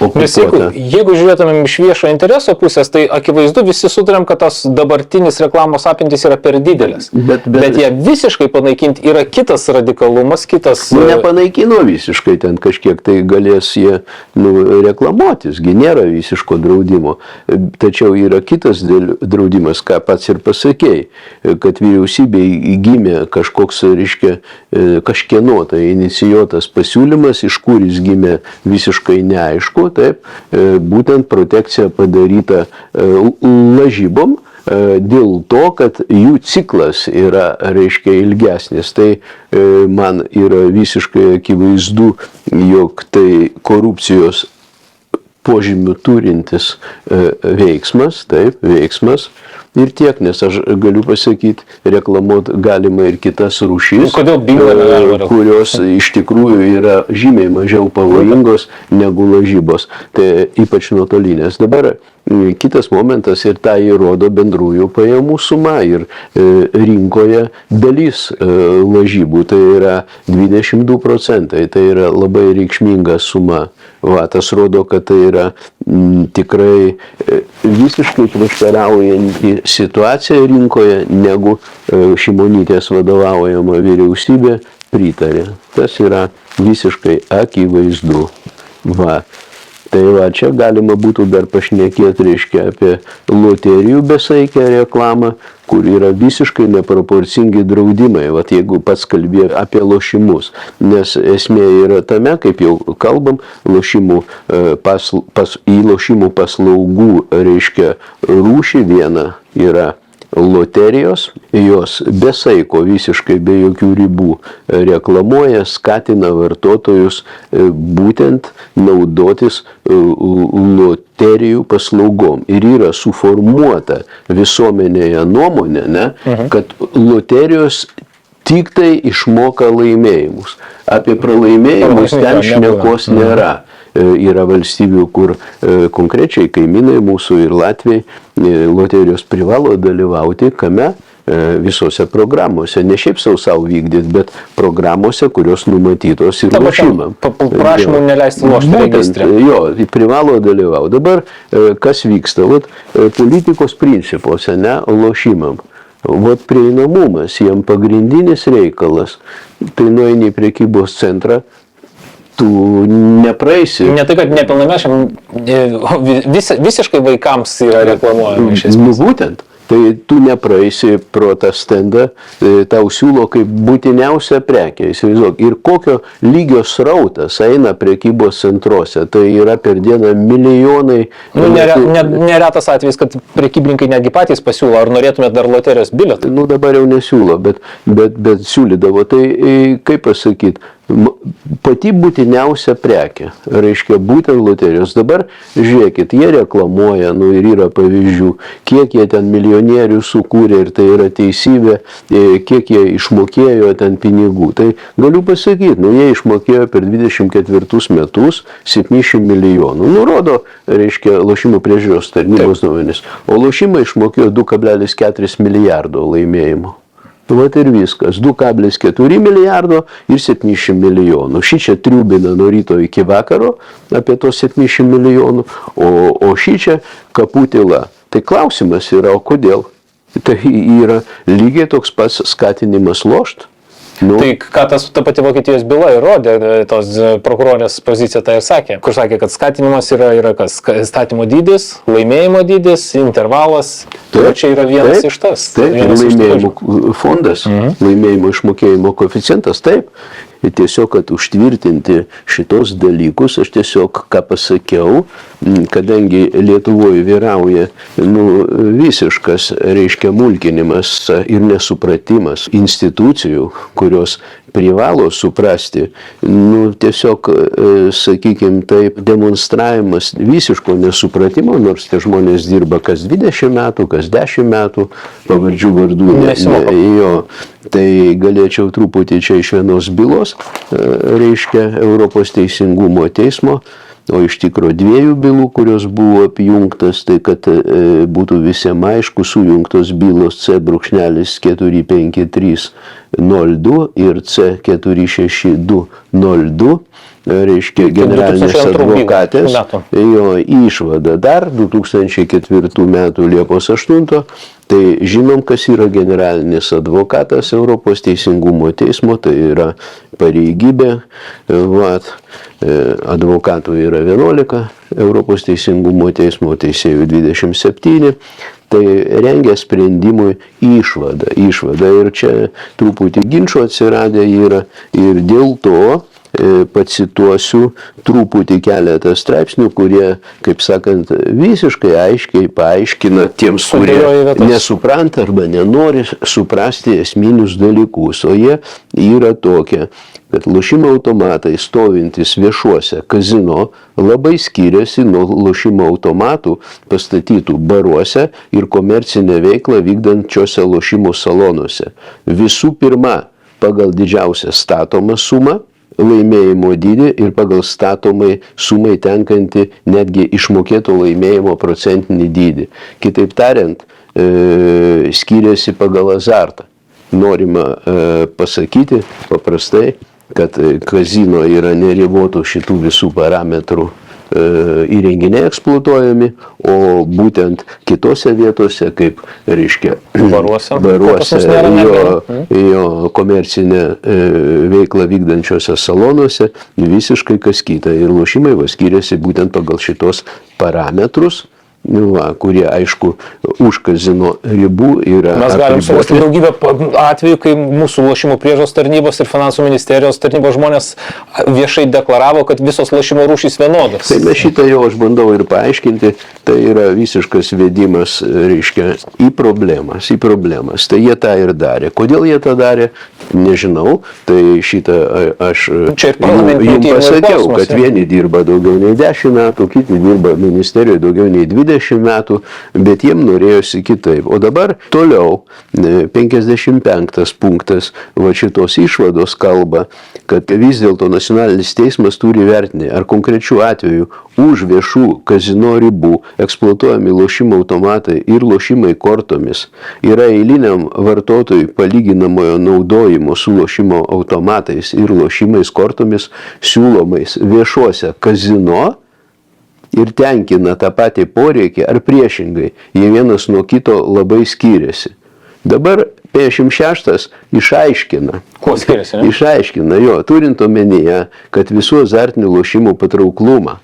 Nes jeigu žiūrėtumėm iš viešo intereso pusės, tai akivaizdu visi sutarėm, kad tas dabartinis reklamos apimtis yra per didelis. Bet ją visiškai panaikinti yra kitas radikalumas, kitas... Nepanaikino visiškai, ten kažkiek tai galės jie reklamuotis, nėra visiško draudimo. Tačiau yra kitas draudimas, ką pats ir pasakėjai, kad vyriausybei gimė kažkoks, reiškia, kažkieno tai inicijuotas pasiūlymas, iš kur jis gimė visiškai neaišku. Taip, būtent protekcija padaryta lažybom dėl to, kad jų ciklas yra, reiškia, ilgesnis. Tai man yra visiškai akivaizdu, jog tai korupcijos požymių turintis veiksmas, taip, veiksmas. Ir tiek, nes aš galiu pasakyti, reklamuoti galima ir kitas rūšis, kurios iš tikrųjų yra žymiai mažiau pavojingos negu lažybos, tai ypač nuotolinės. Dabar kitas momentas ir tai įrodo bendrųjų pajamų suma ir rinkoje dalis lažybų, tai yra 22%, tai yra labai reikšminga suma. Va, tas rodo, kad tai yra tikrai visiškai prieštaraujanti situacija rinkoje, negu Šimonytės vadovaujama vyriausybė pritarė. Tas yra visiškai akivaizdu. Va. Tai va, čia galima būtų dar pašnekėti, reiškia, apie loterijų besaikę reklamą, kur yra visiškai neproporcingi draudimai, vat jeigu pats kalbėjo apie lošimus. Nes esmė yra tame, kaip jau kalbam, į lošimų paslaugų, reiškia, rūšį viena yra loterijos, jos be saiko, visiškai be jokių ribų reklamuoja, skatina vartotojus būtent naudotis loterijų paslaugom. Ir yra suformuota visuomenėje nuomonė, kad loterijos tik tai išmoka laimėjimus. Apie pralaimėjimus ten šnekos nėra. Yra valstybių, kur konkrečiai kaimynai mūsų ir Latviai loterijos privalo dalyvauti, kame visose programuose. Ne šiaip savo vykdyti, bet programuose, kurios numatytos ir lošimam. Prašymų neleisti lošti registrė. Jo, privalo dalyvauti. Dabar kas vyksta? Politikos principuose, lošimam. Prieinamumas, jam pagrindinis reikalas. Tai nueini į prekybos centrą, tu nepraeisi. Ne tai, kad nepilnamečiam, visiškai vaikams yra reklamuojama iš esmės. Būtent. Tai tu nepraeisi pro tą stendą, tau siūlo kaip būtiniausia prekė. Įsivaizduok, ir kokio lygio srautas eina prekybos centruose. Tai yra per dieną milijonai. Neretas atvejis, kad prekybininkai netgi patys pasiūlo, ar norėtumėt dar loterijos bilietą? Dabar jau nesiūlo, bet siūlydavo. Tai kaip pasakyti, pati būtiniausia prekė, reiškia būtent loterijos. Dabar žiūrėkit, jie reklamuoja, ir yra pavyzdžių, kiek jie ten milijonierių sukūrė ir tai yra teisybė, kiek jie išmokėjo ten pinigų. Tai galiu pasakyti, jie išmokėjo per 24 metus 700 milijonų. Nurodo, reiškia, lošimų priežiūros tarnybos duomenys. O lošimai išmokėjo 2,4 milijardo laimėjimo. Vat ir viskas. 2,4 milijardo ir 700 milijonų. Šičia triubina nuo ryto iki vakaro apie tos 700 milijonų, o šičia kapų tyla. Tai klausimas yra, o kodėl? Tai yra lygiai toks pats skatinimas lošt. Nu. Tai ką ta pati Vokietijos byla įrodė, tos prokurorės pozicija tai ir sakė, kur sakė, kad skatinimas yra kas? Statymo dydis, laimėjimo dydis, intervalas. Tai čia yra vienas iš tas. Taip, laimėjimo fondas, laimėjimo išmokėjimo koeficientas, taip. Ir tiesiog, kad užtvirtinti šitos dalykus, aš tiesiog, ką pasakiau, kadangi Lietuvoje vyrauja visiškas, reiškia, mulkinimas ir nesupratimas institucijų, kurios privalo suprasti, tiesiog, sakykime, taip, demonstravimas visiško nesupratimo, nors tie žmonės dirba kas 20 metų, kas 10 metų, pavardžių vardų jo. Tai galėčiau truputį čia iš vienos bylos, reiškia Europos teisingumo teismo, o iš tikro 2 bylų, kurios buvo apjungtas, tai kad būtų visiems aišku, sujungtos bylos C.45302 ir C.46202, reiškia generalinės advokatės, jo išvada dar 2004 metų Liepos 8, tai žinom, kas yra generalinis advokatas Europos teisingumo teismo, tai yra pareigybė, advokatų yra 11, Europos teisingumo teismo teisėjų 27, tai rengia sprendimui išvadą. Ir čia truputį ginčio atsiradę yra ir dėl to, pacituosiu truputį keletą straipsnių, kurie, kaip sakant, visiškai aiškiai paaiškina tiems, kurie nesupranta arba nenori suprasti esminius dalykus. O jie yra tokie, kad lošimo automatai stovintys viešuose kazino labai skiriasi nuo lošimo automatų pastatytų baruose ir komercinę veiklą vykdančiose lošimo salonuose. Visų pirma, pagal didžiausią statomą sumą, laimėjimo dydį ir pagal statomai sumai tenkantį netgi išmokėto laimėjimo procentinį dydį. Kitaip tariant, skiriasi pagal azartą. Norima pasakyti paprastai, kad kazino yra neribotų šitų visų parametrų įrenginiai eksploatuojami, o būtent kitose vietose, kaip, reiškia, baruose jo komercinę veiklą vykdančiose salonuose, visiškai kas kita. Ir lošimai skiriasi būtent pagal šitos parametrus, kurie, aišku, už kazino ribų yra. Mes galim surasti daugybę atvejų, kai mūsų lošimų priežiūros tarnybos ir finansų ministerijos tarnybos žmonės viešai deklaravo, kad visos lošimo rūšys vienodos. Tai mes šitą jau aš bandau ir paaiškinti, tai yra visiškas vedimas, reiškia, į problemas. Tai jie tą ir darė. Kodėl jie tą darė, nežinau. Tai šitą aš jums pasakiau, kad vieni dirba daugiau nei 10 metų, kiti dirba ministerijoje daugiau nei 20 metų, bet jiem norėjosi kitaip. O dabar toliau 55 punktas šitos išvados kalba, kad vis dėlto nacionalinis teismas turi vertinti, ar konkrečių atvejų už viešų kazino ribų eksploatuojami lošimo automatai ir lošimai kortomis yra eiliniam vartotojui palyginamojo naudojimo su lošimo automatais ir lošimais kortomis siūlomais viešuose kazino ir tenkina tą patį poreikį, ar priešingai, jie vienas nuo kito labai skiriasi. Dabar 56 išaiškina. Kuo skiriasi, ne? Išaiškina, jo, turint omenyje, kad visų azartinių lošimų patrauklumą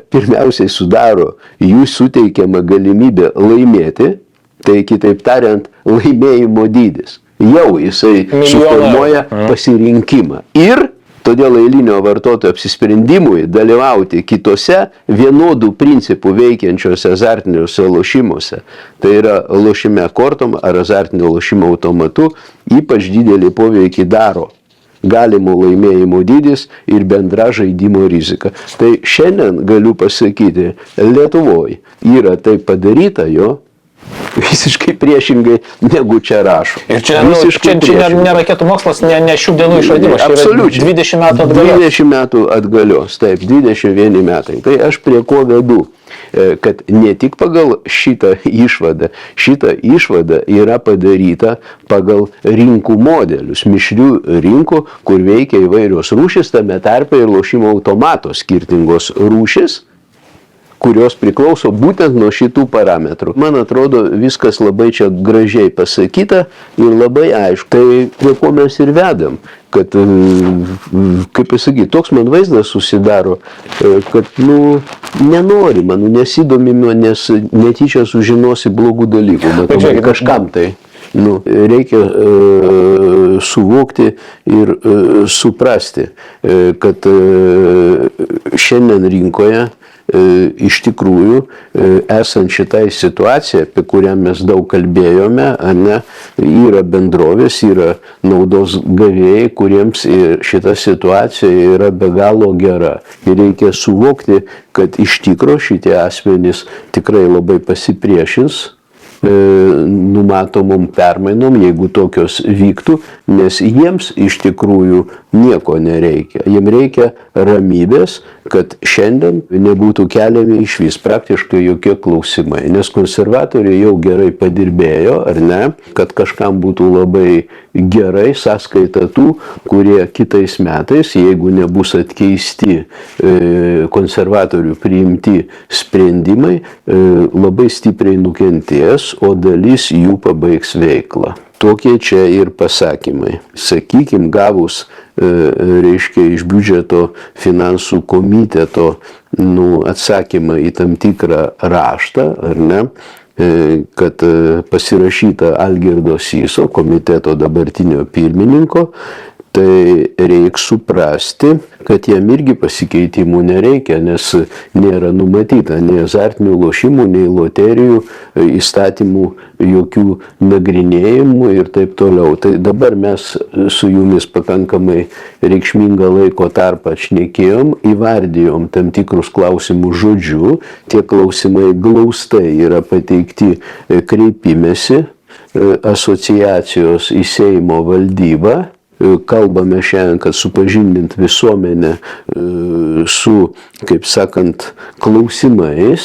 pirmiausiai sudaro jų suteikiama galimybė laimėti, tai kitaip tariant, laimėjimo dydis. Jau jisai suformuoja pasirinkimą. Ir todėl eilinio vartotojo apsisprendimui dalyvauti kitose vienodų principų veikiančiose azartiniuose lošimuose, tai yra lošime kortom ar azartinio lošimo automatu, ypač didelį poveikį daro galimų laimėjimų dydis ir bendra žaidimo rizika. Tai šiandien galiu pasakyti, Lietuvoje yra tai padaryta jo, visiškai priešingai negu čia rašo. Ir čia ne raketų mokslas, ne šių dienų išradimas, absoliučiai 20 metų atgalios. 20 metų atgalios, taip, 21 metai. Tai aš prie ko vedu, kad ne tik pagal šitą išvadą yra padaryta pagal rinkų modelius, mišrių rinkų, kur veikia įvairios rūšis, tame tarpe ir lošimo automato skirtingos rūšis, kurios priklauso būtent nuo šitų parametrų. Man atrodo, viskas labai čia gražiai pasakyta ir labai aišku. Tai prie ko mes ir vedam, kad, kaip pasakyti, toks man vaizdas susidaro, kad, nenori man, nesidomime, nes netyčia sužinosi blogų dalykų. Matomai, kažkam tai. Reikia suvokti ir suprasti, kad šiandien rinkoje iš tikrųjų, esant šitai situacijai, apie kurią mes daug kalbėjome, yra bendrovės, yra naudos gavėjai, kuriems šita situacija yra be galo gera. Ir reikia suvokti, kad iš tikro šitie asmenys tikrai labai pasipriešins numatomom permainom, jeigu tokios vyktų, nes jiems iš tikrųjų nieko nereikia. Jiems reikia ramybės, kad šiandien nebūtų keliami išvis praktiškai jokie klausimai, nes konservatoriai jau gerai padirbėjo, ar ne, kad kažkam būtų labai gerai sąskaita tų, kurie kitais metais, jeigu nebus atkeisti konservatorių priimti sprendimai, labai stipriai nukentės, o dalis jų pabaigs veiklą. Tokie čia ir pasakymai. Sakykim, gavus, reiškia, iš biudžeto finansų komiteto atsakymą į tam tikrą raštą, ar ne, kad pasirašyta Algirdo Syso, komiteto dabartinio pirmininko, tai reikia suprasti, kad jam irgi pasikeitimų nereikia, nes nėra numatyta nei azartinių lošimų, nei loterijų įstatymų, jokių nagrinėjimų ir taip toliau. Tai dabar mes su jumis pakankamai reikšmingą laiko tarpą šnekėjom, įvardijom tam tikrus klausimus žodžiu, tie klausimai glaustai yra pateikti kreipimesi asociacijos į Seimo valdybą. Kalbame šiandien, kad supažindint visuomenę su, kaip sakant, klausimais,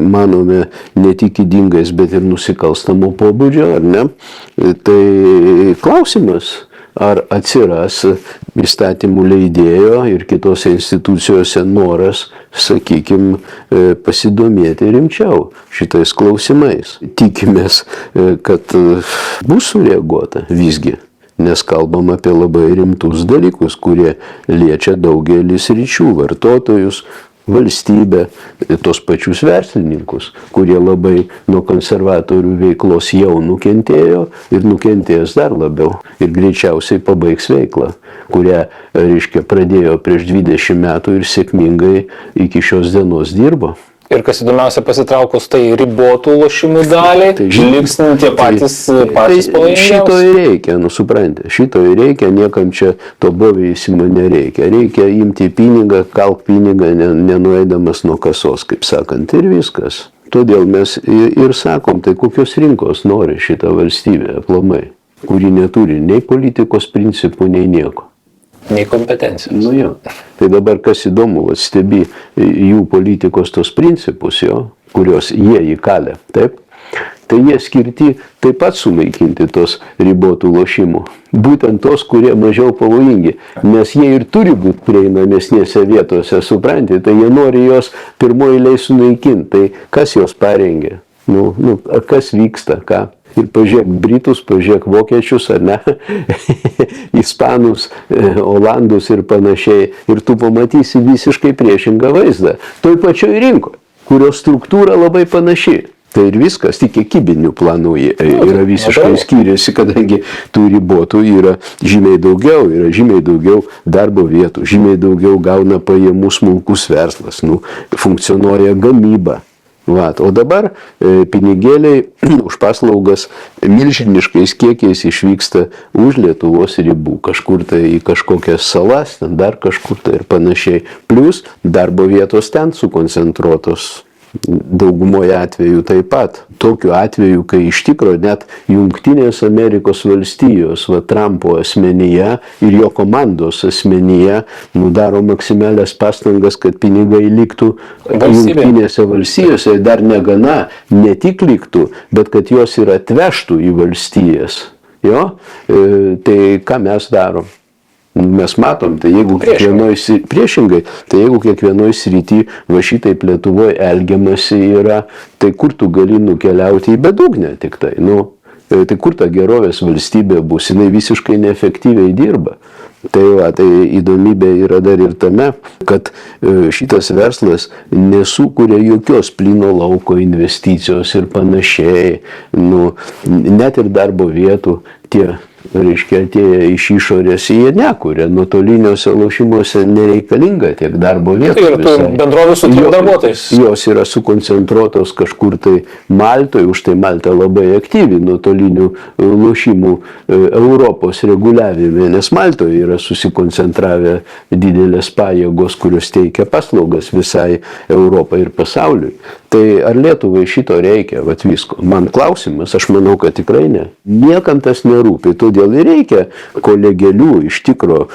manome, ne tik ydingais, bet ir nusikalstamo pobūdžio, ar ne? Tai klausimas, ar atsiras įstatymų leidėjo ir kitose institucijose noras, sakykime, pasidomėti rimčiau šitais klausimais. Tikimės, kad bus sureaguota visgi. Nes kalbam apie labai rimtus dalykus, kurie liečia daugelį sričių, vartotojus, valstybę, tos pačius verslininkus, kurie labai nuo konservatorių veiklos jau nukentėjo ir nukentės dar labiau. Ir greičiausiai pabaigs veiklą, kurią, reiškia, pradėjo prieš 20 metų ir sėkmingai iki šios dienos dirbo. Ir kas įdomiausia, pasitraukus tai ribotų lošimų dalį, liks tie patys pavojingiausi. Šito ir reikia, suprantate, šito ir reikia, niekam čia to bovėjimo nereikia. Reikia imti pinigą, kalk pinigą, nenueidamas nuo kasos, kaip sakant, ir viskas. Todėl mes ir sakom, tai kokios rinkos nori šitą valstybę aplamai, kuri neturi nei politikos principų, nei nieko. Nei kompetencijos. Jo. Tai dabar kas įdomu, stebi jų politikos tos principus, kurios jie įkalė, taip? Tai jie skirti taip pat sunaikinti tos ribotų lošimų. Būtent tos, kurie mažiau pavojingi, nes jie ir turi būti prieinamesnėse vietose, suprantate, tai jie nori jos pirmoji eilėj sunaikinti. Tai kas jos parengė? Kas vyksta, ką? Ir pažiūrėk Britus, pažiūrėk Vokiečius, ar ne, Ispanus, Olandus ir panašiai. Ir tu pamatysi visiškai priešingą vaizdą. Toj pačioj rinkoje, kurios struktūra labai panaši. Tai ir viskas, tik kiekybinių planų yra visiškai skiriasi, kadangi tų ribotų yra žymiai daugiau darbo vietų, žymiai daugiau gauna pajamų smulkus verslas, funkcionuoja gamyba. O dabar pinigėliai už paslaugas milžiniškais kiekiais išvyksta už Lietuvos ribų, kažkur tai į kažkokias salas, dar kažkur tai ir panašiai. Plius darbo vietos ten sukoncentruotos. Daugumoje atveju taip pat. Tokiu atveju, kai iš tikro net Jungtinės Amerikos valstijos, Trumpo asmenyje ir jo komandos asmenyje, daro maksimalias pastangas, kad pinigai liktų Jungtinėse valstijose, dar negana, ne tik liktų, bet kad jos ir atvežtų į valstijas. Jo? Tai ką mes darom? Mes matom, tai jeigu priešingai, tai jeigu kiekvienoj srity va šitaip Lietuvoje elgiamasi yra, tai kur tu gali nukeliauti į bedugnę tik tai, tai kur ta gerovės valstybė bus, jinai visiškai neefektyviai dirba. Tai įdomybė yra dar ir tame, kad šitas verslas nesukuria jokios plyno lauko investicijos ir panašiai, net ir darbo vietų reiškia, atėję iš išorės, jie nekuria. Nuotoliniuose lošimuose nereikalinga tiek darbo vietų. Ir tų bendrovių su tiek darbuotojais. Jos yra sukoncentruotos kažkur tai Maltoje, už tai Malta labai aktyvi nuotolinių lošimų Europos reguliavime, nes Maltoje yra susikoncentravę didelės pajėgos, kurios teikia paslaugas visai Europai ir pasauliui. Tai ar Lietuvai šito reikia, visko? Man klausimas, aš manau, kad tikrai ne. Niekam tas nerūpi, todėl ir reikia kolegialių, iš tikro,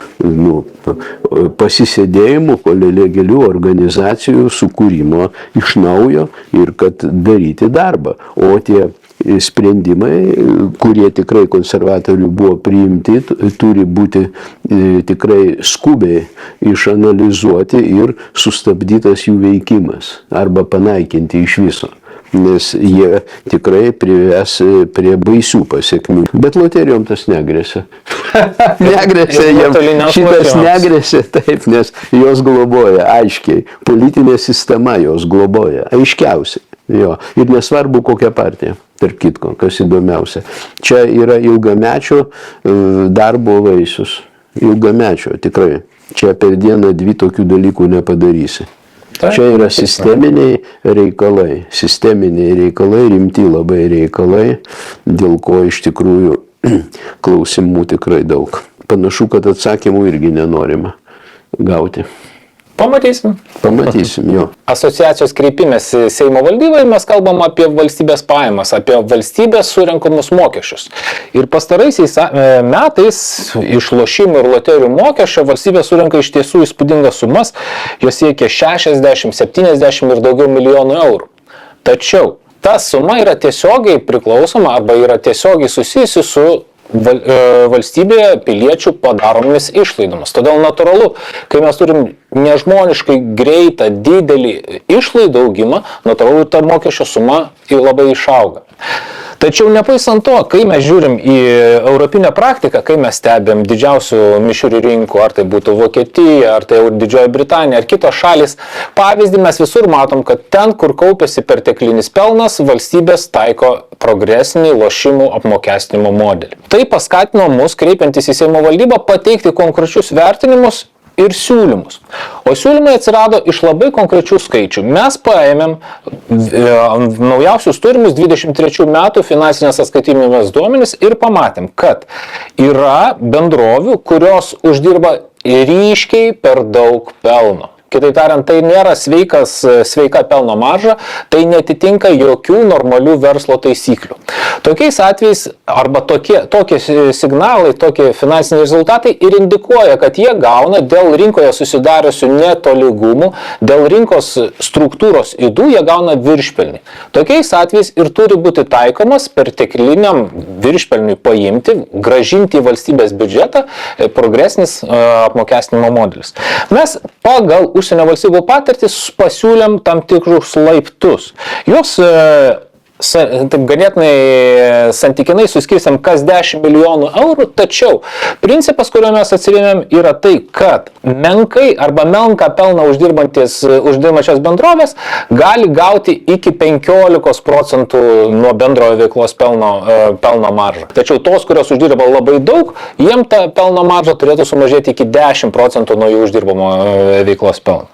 pasisėdėjimų, kolegialių organizacijų sukūrimo iš naujo ir kad daryti darbą. O tie sprendimai, kurie tikrai konservatorių buvo priimti, turi būti tikrai skubiai išanalizuoti ir sustabdytas jų veikimas arba panaikinti iš viso. Nes jie tikrai prives prie baisių pasiekmių. Bet loterijom tas negrėsia. Negrėsia jiems. Šitas negrėsia taip, nes jos globoja aiškiai. Politinė sistema jos globoja aiškiausiai. Jo. Ir nesvarbu kokia partija. Tarp kitko, kas įdomiausia. Čia yra ilgamečio darbo vaisius. Ilgamečio, tikrai. Čia per dieną 2 tokių dalykų nepadarysi. Čia yra sisteminiai reikalai, rimti labai reikalai, dėl ko iš tikrųjų klausimų tikrai daug. Panašu, kad atsakymų irgi nenorima gauti. Pamatysim, jo. Asociacijos kreipimėsi Seimo valdybai, mes kalbam apie valstybės pajamas, apie valstybės surenkamus mokesčius. Ir pastaraisiais metais iš lošimų ir loterijų mokesčio valstybė surenka iš tiesų įspūdingas sumas, jos siekia 60, 70 ir daugiau milijonų eurų. Tačiau ta suma yra tiesiogiai priklausoma arba yra tiesiogiai susijusi su valstybėje piliečių padaromis išlaidomis. Todėl natūralu, kai mes turim nežmoniškai greitą, didelį išlaidų augimą, natūralu, ta mokesčio suma labai išauga. Tačiau nepaisant to, kai mes žiūrim į europinę praktiką, kai mes stebėm didžiausių mišrių rinkų, ar tai būtų Vokietija, ar tai Didžioji Britanija, ar kitos šalis, pavyzdį mes visur matom, kad ten, kur kaupiasi perteklinis pelnas, valstybės taiko progresinį lošimų apmokestinimo modelį. Tai paskatino mus, kreipiantis į Seimo valdybą, pateikti konkrečius vertinimus ir siūlymus. O siūlymai atsirado iš labai konkrečių skaičių. Mes paėmėm naujausius turimus 23 metų finansinės atskaitomybės duomenis ir pamatėm, kad yra bendrovių, kurios uždirba ryškiai per daug pelno. Kitaip tariant, tai nėra sveika pelno marža, tai netitinka jokių normalių verslo taisyklių. Tokiais atvejais arba tokie signalai, tokie finansiniai rezultatai ir indikuoja, kad jie gauna dėl rinkoje susidariusių netolygumų, dėl rinkos struktūros ydų jie gauna viršpelnį. Tokiais atvejais ir turi būti taikomas pertekliniam viršpelniui paimti, grąžinti į valstybės biudžetą progresinis apmokestinimo modelis. Mes pagal užsienio valstybių patirtis pasiūlėm tam tikrus laiptus. Jos taip ganėtinai santykinai suskirsim kas 10 milijonų eurų, tačiau principas, kurio mes atsirėmėm, yra tai, kad menkai arba menką pelną uždirbančios bendrovės gali gauti iki 15% nuo bendrojo veiklos pelno maržą. Tačiau tos, kurios uždirba labai daug, jiem ta pelno marža turėtų sumažėti iki 10% nuo jų uždirbamo veiklos pelno.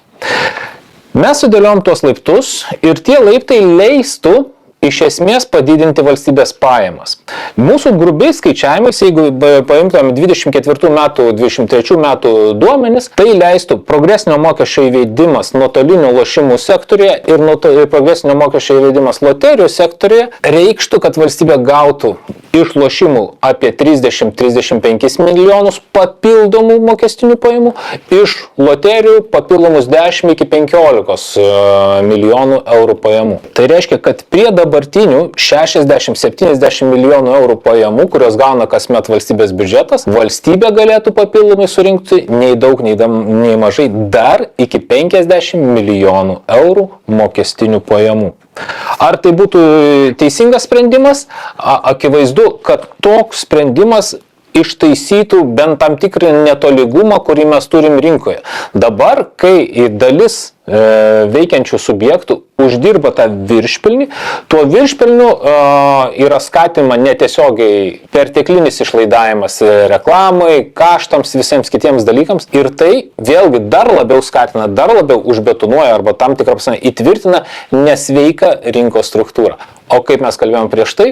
Mes sudėliojom tuos laiptus ir tie laiptai leistų iš esmės padidinti valstybės pajamas. Mūsų grubiai skaičiavimais, jeigu paimtume 24 metų, 23 metų duomenis, tai leistų progresinio mokesčio įveidimas nuotolinių lošimų sektorėje ir progresinio mokesčio įveidimas loterijų sektorėje reikštų, kad valstybė gautų iš lošimų apie 30-35 milijonus papildomų mokestinių pajamų, iš loterijų papildomus 10 iki 15 milijonų eurų pajamų. Tai reiškia, kad prie dabartinių 60-70 milijonų eurų pajamų, kurios gauna kasmet valstybės biudžetas, valstybė galėtų papildomai surinkti nei daug, nei mažai dar iki 50 milijonų eurų mokestinių pajamų. Ar tai būtų teisingas sprendimas? Akivaizdu, kad toks sprendimas ištaisytų bent tam tikrą netolygumą, kurį mes turim rinkoje. Dabar, kai dalis veikiančių subjektų uždirba tą viršpelnį, tuo viršpelniu yra skatinama netiesiogiai perteklinis išlaidavimas reklamai, kaštams, visiems kitiems dalykams ir tai vėlgi dar labiau skatina, dar labiau užbetonuoja arba tam tikrą prasme įtvirtina nesveiką rinkos struktūrą. O kaip mes kalbėjome prieš tai,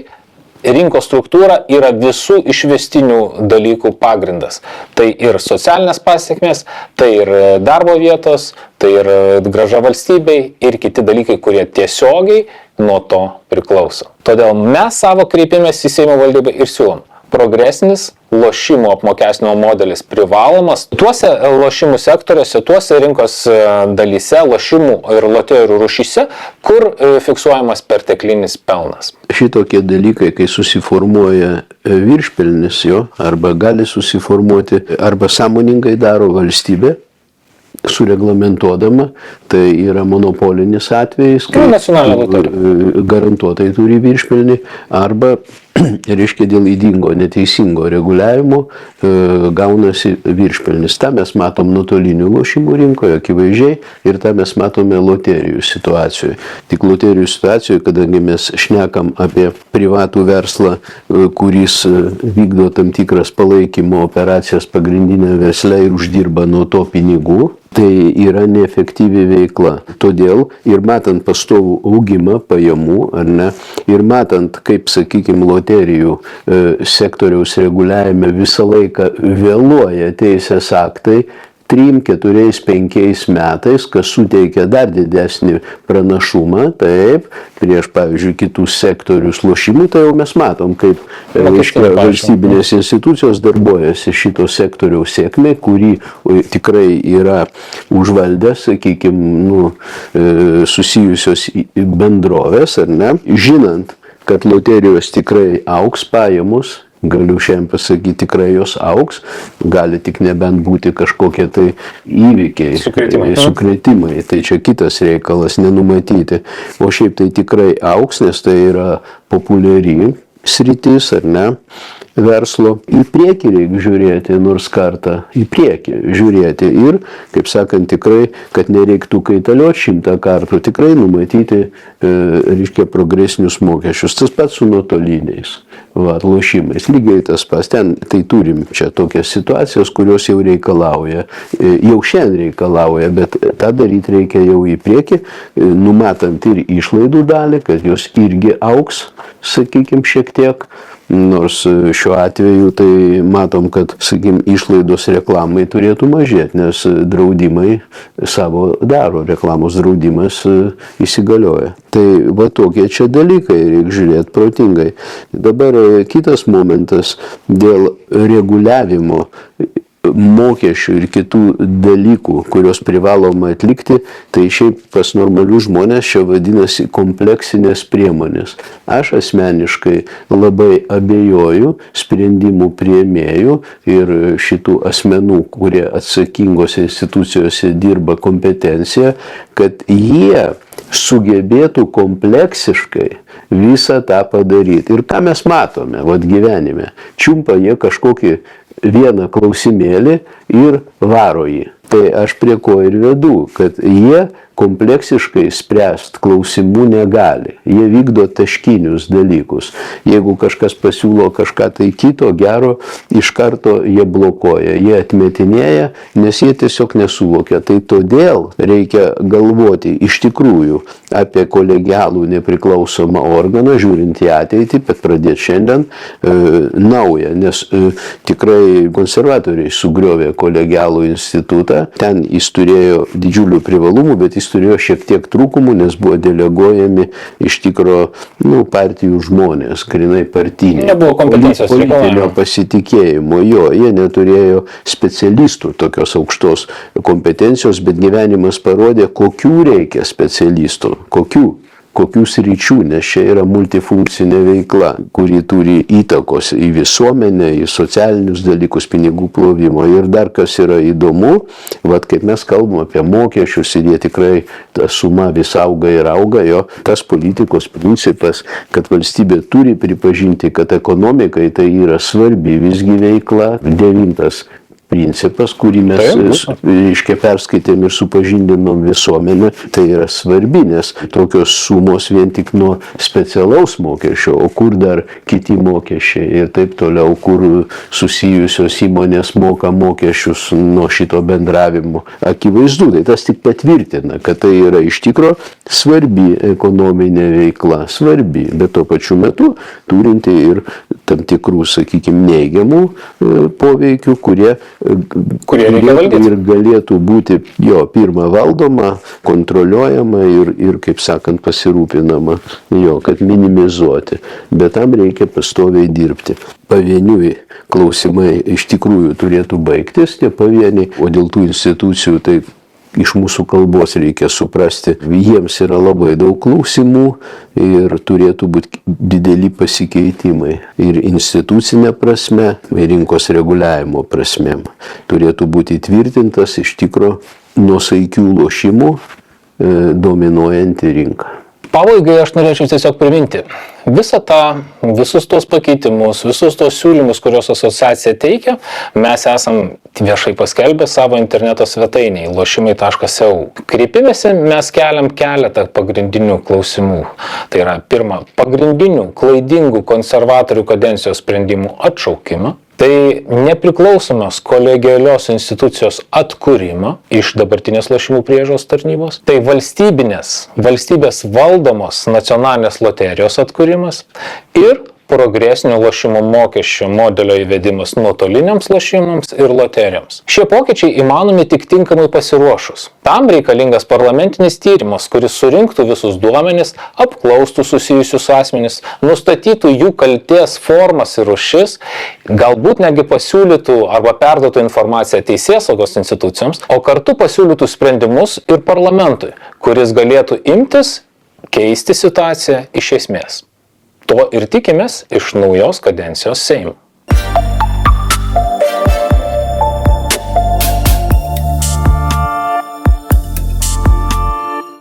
rinkos struktūra yra visų išvestinių dalykų pagrindas. Tai ir socialinės pasiekmės, tai ir darbo vietos, tai ir grąža valstybei ir kiti dalykai, kurie tiesiogiai nuo to priklauso. Todėl mes savo kreipėmės į Seimo valdybą ir siūlom. Progresinis lošimų apmokestinimo modelis privalomas tuose lošimų sektoriuose, tuose rinkos dalyse, lošimų ir loterijų rūšyse, kur fiksuojamas perteklinis pelnas. Šitokie dalykai, kai susiformuoja viršpelnis jo, arba gali susiformuoti, arba sąmoningai daro valstybė, sureglamentuodama, tai yra monopolinis atvejis, kai garantuotai turi viršpelnį, arba reiškia dėl ydingo, neteisingo reguliavimo gaunasi viršpelnis. Ta mes matom nuotolinių lošimų rinkoje akivaizdžiai ir tą mes matome loterijų situacijoje. Tik loterijų situacijoje, kadangi mes šnekam apie privatų verslą, kuris vykdo tam tikras palaikymo operacijas pagrindinė versle ir uždirba nuo to pinigų, tai yra neefektyvi veikla. Todėl ir matant pastovų augimą pajamų, ar ne, ir matant, kaip, sakykime, loterijų sektoriaus reguliavime visą laiką vėluoja teisės aktai, 3, 4, 5 metais, kas suteikia dar didesnį pranašumą, taip, prieš, pavyzdžiui, kitus sektorius lošimų, tai jau mes matom, kaip valstybinės institucijos darbuojasi šito sektoriaus sėkmė, kurį tikrai yra užvaldę, sakykime, susijusios bendrovės, ar ne, žinant, kad loterijos tikrai augs pajamos, galiu šiandien pasakyti, tikrai jos augs, gali tik nebent būti kažkokie tai įvykiai, sukrėtimai, tai čia kitas reikalas, nenumatyti, o šiaip tai tikrai augs, nes tai yra populiari sritis, ar ne, verslo. Į priekį reikia žiūrėti, nors kartą į priekį žiūrėti ir, kaip sakant, tikrai, kad nereiktų kaitalioti 100 kartų, tikrai numatyti, reiškia, progresinius mokesčius. Tas pats su nuotoliniais lošimais. Lygiai tas pats. Ten tai turim čia tokias situacijas, kurios jau reikalauja, jau šiandien reikalauja, bet tą daryti reikia jau į priekį, numatant ir išlaidų dalį, kad jos irgi augs, sakykime, šiek tiek. Nors šiuo atveju tai matom, kad, sakykime, išlaidos reklamai turėtų mažėti, nes draudimai savo daro, reklamos draudimas įsigalioja. Tai va tokie čia dalykai, reikia žiūrėti protingai. Dabar kitas momentas dėl reguliavimo mokesčių ir kitų dalykų, kurios privaloma atlikti, tai šiaip pas normalius žmonės čia vadinasi kompleksinės priemonės. Aš asmeniškai labai abejoju sprendimų priėmėjų ir šitų asmenų, kurie atsakingose institucijose dirba kompetenciją, kad jie sugebėtų kompleksiškai visą tą padaryti. Ir ką mes matome, vat gyvenime, čiumpa jie kažkokį vieną klausimėlį ir varo jį. Tai aš prie ko ir vedu, kad jie kompleksiškai spręsti klausimų negali. Jie vykdo taškinius dalykus. Jeigu kažkas pasiūlo kažką tai kito gero, iš karto jie blokuoja, jie atmetinėja, nes jie tiesiog nesuvokia. Tai todėl reikia galvoti iš tikrųjų apie kolegialų nepriklausomą organą, žiūrint į ateitį, bet pradėti šiandien naują, nes tikrai konservatoriai sugriovė kolegialų institutą. Ten jis turėjo didžiulių privalumų, bet jis turėjo šiek tiek trūkumų, nes buvo deleguojami iš tikro partijų žmonės, grinai partiniai. Nebuvo kompetencijos politinio pasitikėjimo. Jie neturėjo specialistų tokios aukštos kompetencijos, bet gyvenimas parodė, kokių reikia specialistų, kokių sričių, nes čia yra multifunkcinė veikla, kuri turi įtakos į visuomenę, į socialinius dalykus, pinigų plovimo. Ir dar kas yra įdomu, kaip mes kalbam apie mokesčius ir jie tikrai, ta suma vis auga ir auga, tas politikos principas, kad valstybė turi pripažinti, kad ekonomikai tai yra svarbi visgi veikla. 9. principas, kurį mes perskaitėm ir supažindinom visuomenę, tai yra svarbi, nes tokios sumos vien tik nuo specialaus mokesčio, o kur dar kiti mokesčiai ir taip toliau, kur susijusios įmonės moka mokesčius nuo šito bendravimo. Akivaizdu, tai tas tik patvirtina, kad tai yra iš tikro svarbi ekonominė veikla, svarbi, bet tuo pačiu metu turinti ir tam tikrų, sakykime, neigiamų poveikių, kurie ir galėtų būti pirma valdoma, kontroliuojama ir kaip sakant, pasirūpinama, kad minimizuoti. Bet tam reikia pastoviai dirbti. Pavieniui klausimai iš tikrųjų turėtų baigtis, tie pavieniai, o dėl tų institucijų tai iš mūsų kalbos reikia suprasti, jiems yra labai daug klausimų ir turėtų būti dideli pasikeitimai. Ir institucinė prasme, ir rinkos reguliavimo prasme. Turėtų būti įtvirtintas iš tikro nuosaikių lošimų dominuojanti rinka. Pabaigai aš norėčiau tiesiog priminti visus tos pakeitimus, visus tos siūlymus, kuriuos asociacija teikia, mes esam viešai paskelbę savo interneto svetainėje lošimai.eu. Kreipimėse mes keliam keletą pagrindinių klausimų. Tai yra, pirma, pagrindinių klaidingų konservatorių kadencijos sprendimų atšaukimą. Tai nepriklausomos kolegialios institucijos atkūrimą iš dabartinės lošimų priežiūros tarnybos. Tai valstybės valdomos nacionalinės loterijos atkūrimas ir progresinio lošimo mokesčio modelio įvedimas nuotoliniams lošimams ir loterijoms. Šie pokyčiai įmanomi tik tinkamai pasiruošus. Tam reikalingas parlamentinis tyrimas, kuris surinktų visus duomenis, apklaustų susijusius asmenis, nustatytų jų kaltės formas ir rūšis, galbūt netgi pasiūlytų arba perduotų informaciją teisėsaugos institucijoms, o kartu pasiūlytų sprendimus ir parlamentui, kuris galėtų imtis keisti situaciją iš esmės. To ir tikimės iš naujos kadencijos Seimo.